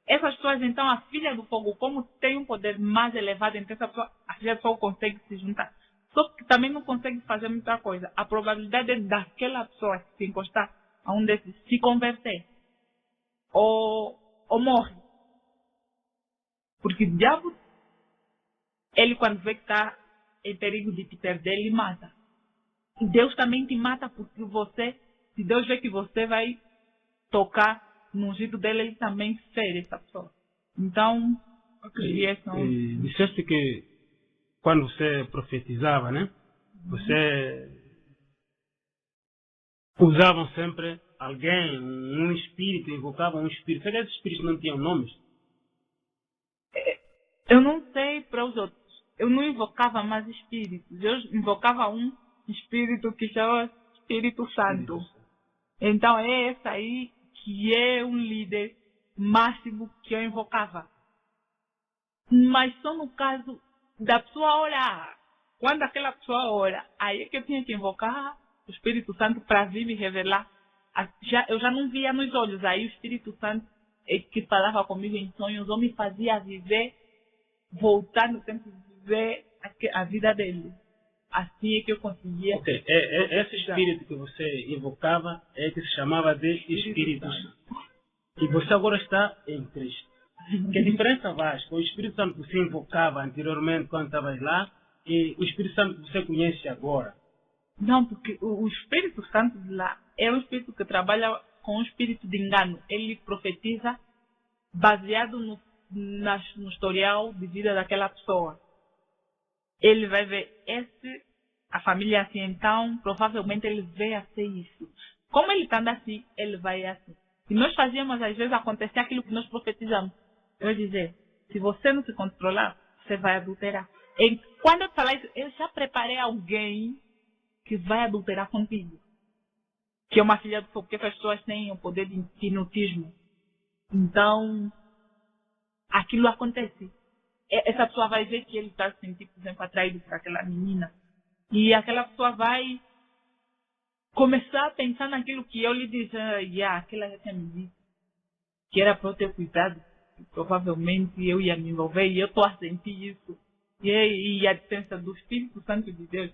Essas pessoas, então, a filha do fogo, como tem um poder mais elevado, então essa pessoa, a filha do fogo consegue se juntar. Só que também não consegue fazer muita coisa. A probabilidade é daquela pessoa que se encostar a um desses se converter ou morre. Porque o diabo, ele quando vê que está em perigo de te perder, ele mata. E Deus também te mata porque você, se Deus vê que você vai tocar no ungido dele, ele também fere essa pessoa. Então, e disseste que quando você profetizava, né? Você usavam sempre alguém, um espírito, invocavam um espírito. Será que esses espíritos não tinham nomes? Eu não sei para os outros. Eu não invocava mais espíritos. Eu invocava um espírito que chama Espírito Santo. Então é esse aí que é um líder máximo que eu invocava. Mas só no caso da pessoa orar. Quando aquela pessoa ora, aí é que eu tinha que invocar o Espírito Santo para vir me revelar. Eu já não via nos olhos. Aí o Espírito Santo é que falava comigo em sonhos, ou me fazia viver, voltar no tempo de viver a vida dele. Assim é que eu conseguia. Ok, esse espírito que você invocava é que se chamava de Espírito Santo. E você agora está em Cristo. Que diferença faz com o Espírito Santo que você invocava anteriormente quando estavas lá e o Espírito Santo que você conhece agora? Não, porque o Espírito Santo de lá é um espírito que trabalha com o espírito de engano. Ele profetiza baseado no historial de vida daquela pessoa. Ele vai ver a família assim, então provavelmente ele vai a ser isso. Como ele está assim, ele vai assim. E nós fazíamos às vezes acontecer aquilo que nós profetizamos. Eu ia dizer, se você não se controlar, você vai adulterar. E quando eu falar isso, eu já preparei alguém que vai adulterar contigo. Que é uma filha do fogo, porque as pessoas têm o poder de hipnotismo. Então, aquilo acontece. Essa pessoa vai ver que ele está se sentindo, por exemplo, atraído por aquela menina. E aquela pessoa vai começar a pensar naquilo que eu lhe disse. Aquela já tinha me dito. Que era para eu ter cuidado. Provavelmente eu ia me envolver e eu estou a sentir isso. E a diferença do Espírito Santo de Deus,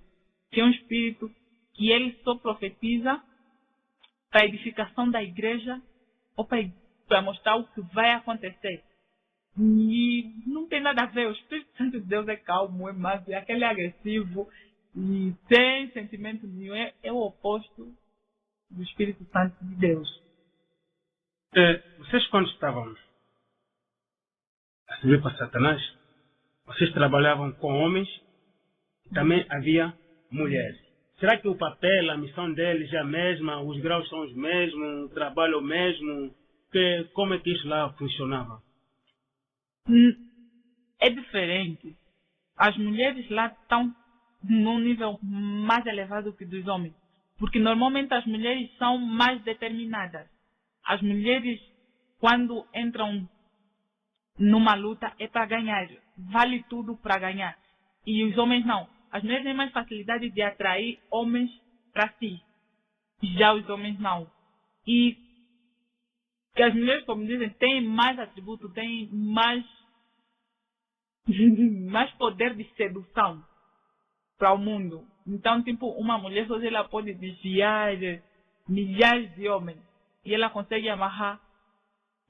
que é um Espírito que ele só profetiza para a edificação da igreja ou para mostrar o que vai acontecer. E não tem nada a ver. O Espírito Santo de Deus é calmo, é manso, é aquele agressivo e sem sentimento nenhum. É o oposto do Espírito Santo de Deus. Vocês quando estavam a servir para Satanás, vocês trabalhavam com homens e também havia mulheres. Será que o papel, a missão deles é a mesma, os graus são os mesmos, o trabalho é o mesmo? Como é que isso lá funcionava? É diferente. As mulheres lá estão num nível mais elevado que dos homens. Porque normalmente as mulheres são mais determinadas. As mulheres, quando entram numa luta, é para ganhar. Vale tudo para ganhar. E os homens não. As mulheres têm mais facilidade de atrair homens para si. Já os homens não. E que as mulheres, como dizem, têm mais atributo, têm mais poder de sedução para o mundo. Então, tipo, uma mulher hoje ela pode desviar milhares de homens. E ela consegue amarrar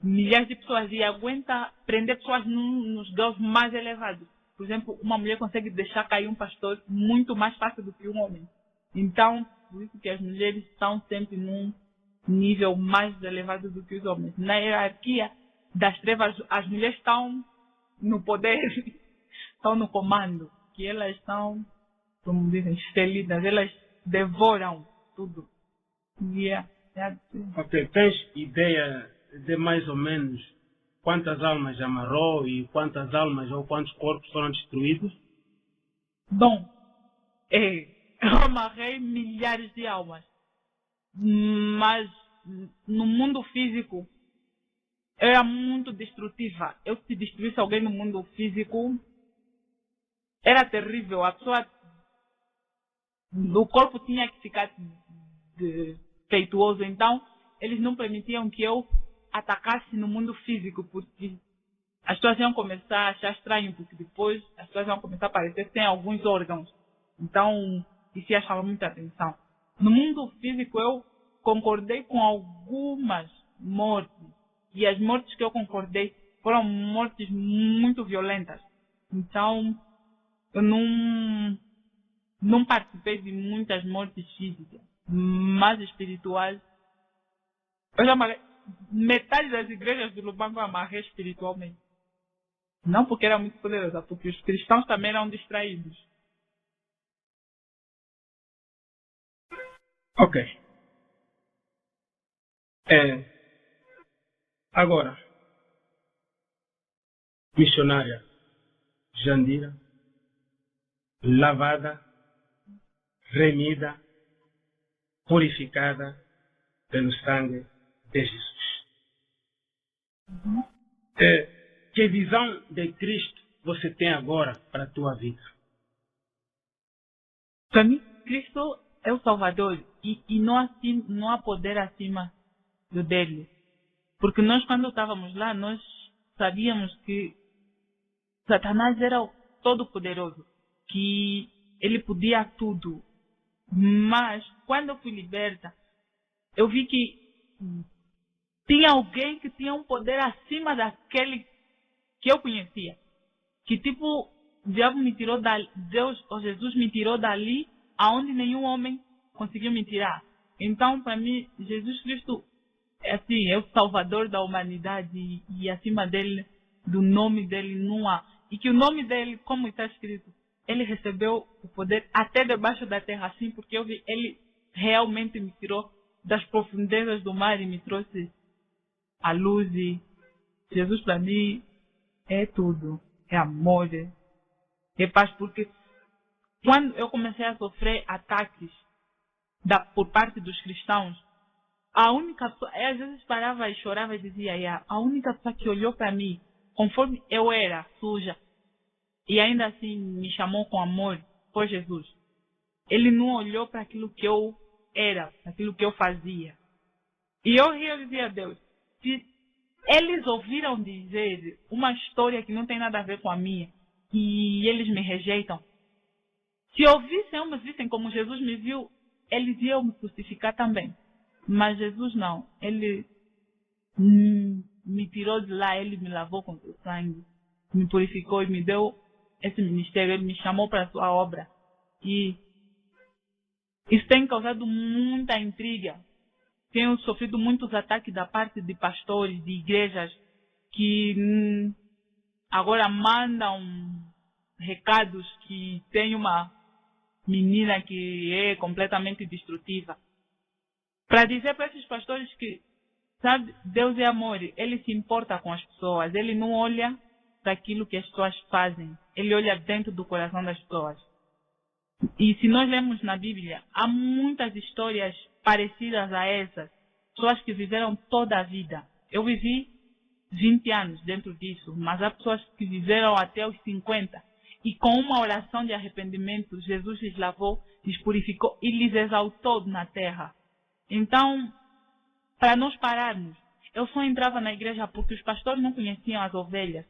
milhares de pessoas e aguenta prender pessoas nos graus mais elevados. Por exemplo, uma mulher consegue deixar cair um pastor muito mais fácil do que um homem. Então, por isso que as mulheres estão sempre num nível mais elevado do que os homens. Na hierarquia das trevas, as mulheres estão no poder, estão no comando, que elas estão como dizem, felinas, elas devoram tudo. Ok, tens ideia de mais ou menos quantas almas amarrou e quantas almas ou quantos corpos foram destruídos? Bom, eu amarrei milhares de almas, mas no mundo físico eu era muito destrutiva. Eu, se destruísse alguém no mundo físico, era terrível. A pessoa, o corpo tinha que ficar defeituoso. Então, eles não permitiam que eu atacasse no mundo físico, porque as pessoas iam começar a achar estranho, porque depois as pessoas iam começar a parecer que têm alguns órgãos. Então, isso ia chamar muita atenção. No mundo físico, eu concordei com algumas mortes. E as mortes que eu concordei foram mortes muito violentas. Então, eu não participei de muitas mortes físicas, mas espirituais. Eu já amarrei metade das igrejas do Lubango, eu amarrei espiritualmente. Não porque era muito poderosa, porque os cristãos também eram distraídos. Ok. Agora, missionária Jandira, lavada, remida, purificada pelo sangue de Jesus. Que visão de Cristo você tem agora para a tua vida? Para mim, Cristo é o Salvador e não há poder acima do dele. Porque nós, quando estávamos lá, nós sabíamos que Satanás era o todo-poderoso, que ele podia tudo. Mas, quando eu fui liberta, eu vi que tinha alguém que tinha um poder acima daquele que eu conhecia. Que tipo, o diabo me tirou dali, Deus ou Jesus me tirou dali, aonde nenhum homem conseguiu me tirar. Então, para mim, Jesus Cristo é assim, é o Salvador da humanidade e acima dele, do nome dele não há. E que o nome dele, como está escrito, ele recebeu o poder até debaixo da terra, assim, porque eu vi, ele realmente me tirou das profundezas do mar e me trouxe a luz. E Jesus para mim é tudo, é amor, é paz, porque quando eu comecei a sofrer ataques por parte dos cristãos, a única pessoa, eu às vezes parava e chorava e dizia, a única pessoa que olhou para mim, conforme eu era suja, e ainda assim me chamou com amor, foi Jesus. Ele não olhou para aquilo que eu era, para aquilo que eu fazia. E eu ria e dizia a Deus, se eles ouviram dizer uma história que não tem nada a ver com a minha, e eles me rejeitam, se ouvissem ou me vissem como Jesus me viu, eles iam me crucificar também. Mas Jesus não. Ele me tirou de lá, ele me lavou com seu sangue, me purificou e me deu esse ministério, ele me chamou para a sua obra. E isso tem causado muita intriga. Tenho sofrido muitos ataques da parte de pastores, de igrejas, que agora mandam recados que tem uma menina que é completamente destrutiva. Para dizer para esses pastores que, sabe, Deus é amor, ele se importa com as pessoas, ele não olha para aquilo que as pessoas fazem, ele olha dentro do coração das pessoas. E se nós lemos na Bíblia, há muitas histórias parecidas a essas, pessoas que viveram toda a vida. Eu vivi 20 anos dentro disso, mas há pessoas que viveram até os 50. E com uma oração de arrependimento, Jesus lhes lavou, lhes purificou e lhes exaltou na terra. Então, para nós pararmos, eu só entrava na igreja porque os pastores não conheciam as ovelhas.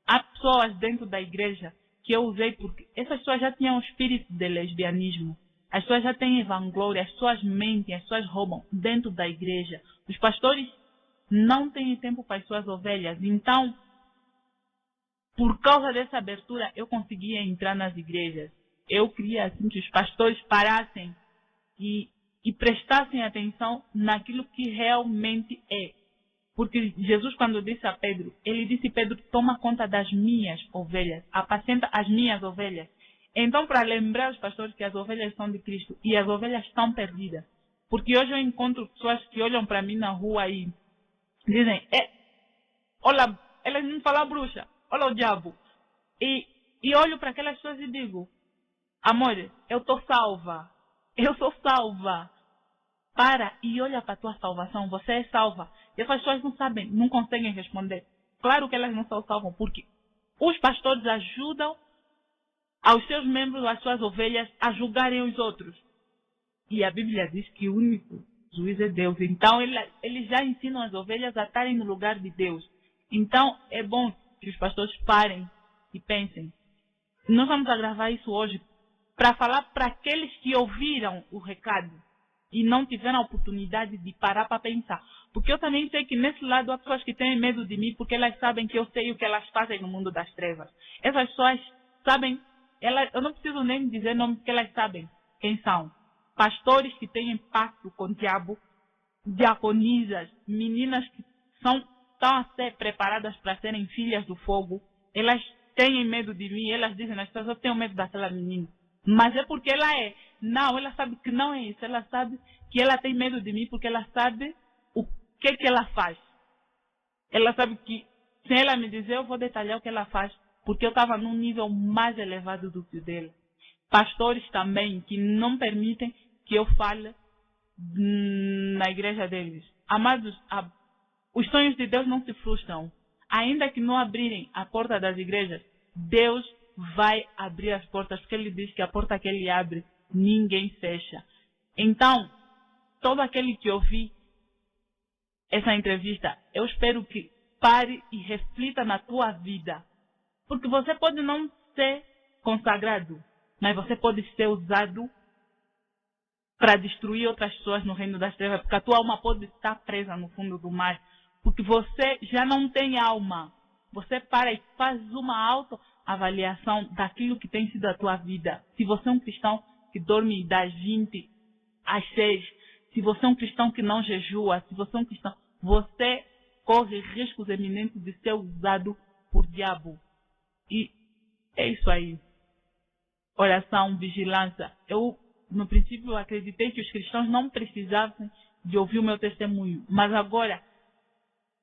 Há pessoas dentro da igreja que eu usei porque essas pessoas já tinham o espírito de lesbianismo. As pessoas já têm vanglória, as pessoas mentem, as pessoas roubam dentro da igreja. Os pastores não têm tempo para as suas ovelhas. Então, por causa dessa abertura, eu conseguia entrar nas igrejas. Eu queria assim, que os pastores parassem e prestassem atenção naquilo que realmente é. Porque Jesus, quando disse a Pedro, ele disse, Pedro, toma conta das minhas ovelhas, apacenta as minhas ovelhas. Então, para lembrar os pastores que as ovelhas são de Cristo e as ovelhas estão perdidas. Porque hoje eu encontro pessoas que olham para mim na rua e dizem, olha, elas não falam bruxa, olha o diabo. E olho para aquelas pessoas e digo, amor, eu estou salva, eu sou salva. Para e olha para a tua salvação, você é salva. E essas pessoas não sabem, não conseguem responder. Claro que elas não são salvas, porque os pastores ajudam aos seus membros, às suas ovelhas, a julgarem os outros. E a Bíblia diz que o único juiz é Deus. Então, eles já ensinam as ovelhas a estarem no lugar de Deus. Então, é bom que os pastores parem e pensem. Nós vamos gravar isso hoje para falar para aqueles que ouviram o recado e não tiveram a oportunidade de parar para pensar. Porque eu também sei que nesse lado há pessoas que têm medo de mim porque elas sabem que eu sei o que elas fazem no mundo das trevas. Essas pessoas sabem, eu não preciso nem dizer nome porque elas sabem quem são. Pastores que têm pacto com o diabo, diaconisas, meninas que estão a ser preparadas para serem filhas do fogo, elas têm medo de mim, elas dizem, as pessoas, eu tenho medo daquela menina. Mas é porque ela é. Não, ela sabe que não é isso. Ela sabe que ela tem medo de mim porque ela sabe o que ela faz. Ela sabe que, sem ela me dizer, eu vou detalhar o que ela faz, porque eu estava num nível mais elevado do que o dela. Pastores também que não permitem que eu fale na igreja deles. Amados, os sonhos de Deus não se frustram. Ainda que não abrirem a porta das igrejas, Deus vai abrir as portas, porque Ele diz que a porta que Ele abre, ninguém fecha. Então, todo aquele que ouvir essa entrevista, eu espero que pare e reflita na tua vida. Porque você pode não ser consagrado, mas você pode ser usado para destruir outras pessoas no reino das trevas, porque a tua alma pode estar presa no fundo do mar, porque você já não tem alma. Você para e faz uma autoavaliação daquilo que tem sido a tua vida. Se você é um cristão que dorme das 20 às 6, se você é um cristão que não jejua, se você é um cristão, você corre riscos eminentes de ser usado por diabo. E é isso aí. Oração, vigilância. Eu, no princípio, acreditei que os cristãos não precisassem de ouvir o meu testemunho. Mas agora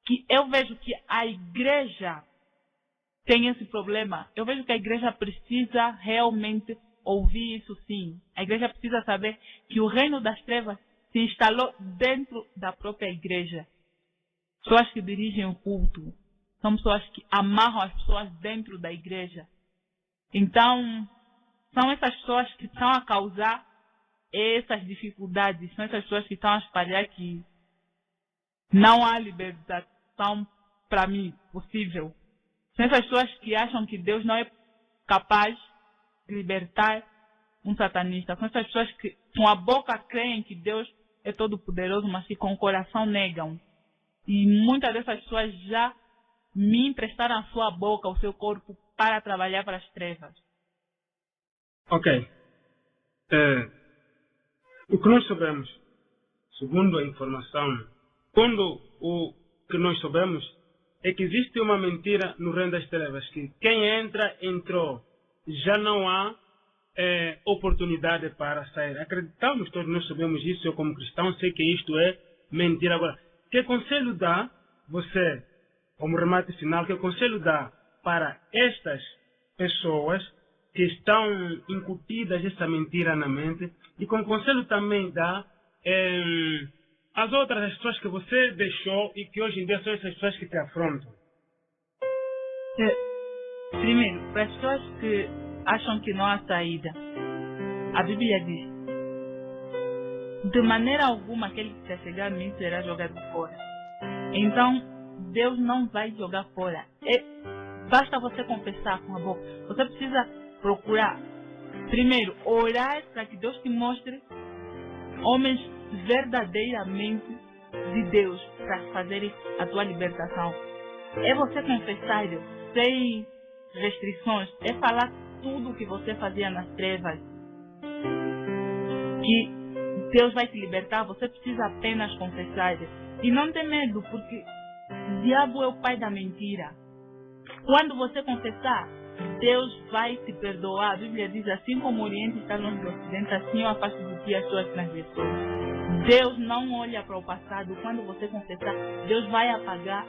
que eu vejo que a igreja tem esse problema, eu vejo que a igreja precisa realmente ouvir isso sim. A igreja precisa saber que o reino das trevas se instalou dentro da própria igreja. Pessoas que dirigem o culto são pessoas que amarram as pessoas dentro da igreja. Então, são essas pessoas que estão a causar essas dificuldades, são essas pessoas que estão a espalhar que não há libertação para mim possível. São essas pessoas que acham que Deus não é capaz de libertar um satanista. São essas pessoas que com a boca creem que Deus é todo poderoso, mas que com o coração negam. E muitas dessas pessoas já me emprestaram a sua boca, o seu corpo, para trabalhar para as trevas. Ok. O que nós sabemos, segundo a informação, quando o que nós sabemos é que existe uma mentira no reino das trevas, que quem entra, entrou. Já não há oportunidade para sair. Acreditamos, todos nós sabemos isso, eu como cristão sei que isto é mentira. Agora, que conselho dá você, como remate final, que conselho dá para estas pessoas que estão incutidas essa mentira na mente, e como conselho também dá as outras as pessoas que você deixou e que hoje em dia são essas pessoas que te afrontam? Primeiro, para as pessoas que acham que não há saída, a Bíblia diz: de maneira alguma aquele que se chegar a mim será jogado fora. Então, Deus não vai jogar fora. Basta você confessar com a boca. Você precisa procurar, primeiro, orar para que Deus te mostre homens verdadeiramente de Deus para fazerem a tua libertação. É você confessar sem restrições, é falar tudo o que você fazia nas trevas, que Deus vai te libertar. Você precisa apenas confessar e não ter medo, porque o diabo é o pai da mentira. Quando você confessar, Deus vai te perdoar. A Bíblia diz, assim como o Oriente está longe do Ocidente, assim eu afasto de ti as tuas transgressões. Deus não olha para o passado. Quando você confessar, Deus vai apagar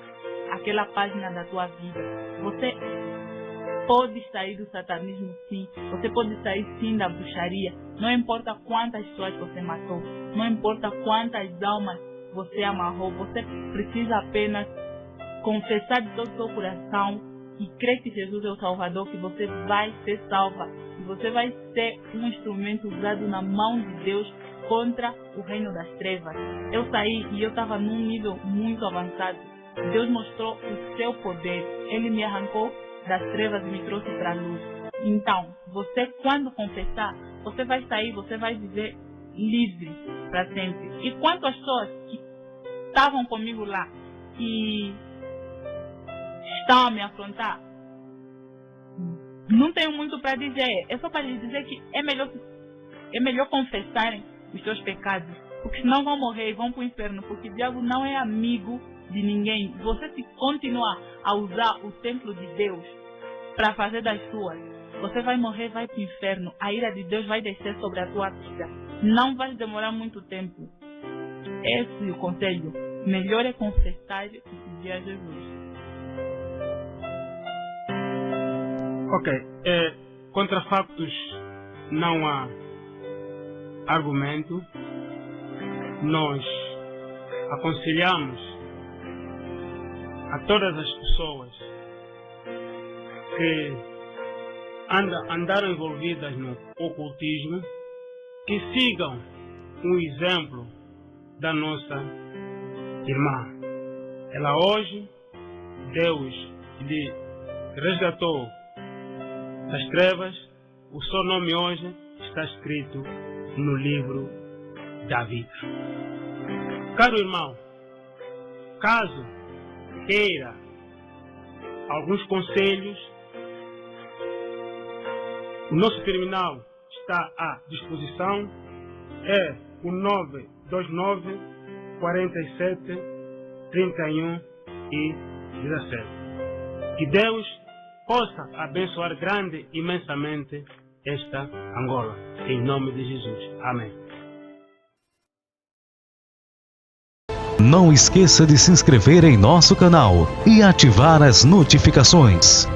aquela página da tua vida. Você pode sair do satanismo, sim. Você pode sair, sim, da bruxaria. Não importa quantas pessoas você matou. Não importa quantas almas você amarrou. Você precisa apenas confessar de todo o seu coração e crer que Jesus é o Salvador, que você vai ser salva. E você vai ser um instrumento usado na mão de Deus contra o reino das trevas. Eu saí e eu estava num nível muito avançado. Deus mostrou o seu poder. Ele me arrancou das trevas e me trouxe para a luz. Então, você quando confessar, você vai sair, você vai viver livre para sempre. E quanto às pessoas que estavam comigo lá e estão a me afrontar, não tenho muito para dizer. É só para lhes dizer que é melhor confessarem os seus pecados, porque senão vão morrer e vão para o inferno, porque o diabo não é amigo de ninguém. Você se continuar a usar o templo de Deus para fazer das suas, você vai morrer, vai para o inferno. A ira de Deus vai descer sobre a tua vida. Não vai demorar muito tempo. Esse é o conselho. Melhor é confessar e pedir a Jesus. Ok. Contra factos não há argumento. Nós aconselhamos a todas as pessoas que andaram envolvidas no ocultismo que sigam um exemplo da nossa irmã. Ela hoje, Deus lhe resgatou das trevas. O seu nome hoje está escrito no livro da vida. Caro irmão, caso queira alguns conselhos, o nosso terminal está à disposição. É o 929 47 31 e 17. Que Deus possa abençoar grande e imensamente esta Angola. Em nome de Jesus. Amém. Não esqueça de se inscrever em nosso canal e ativar as notificações.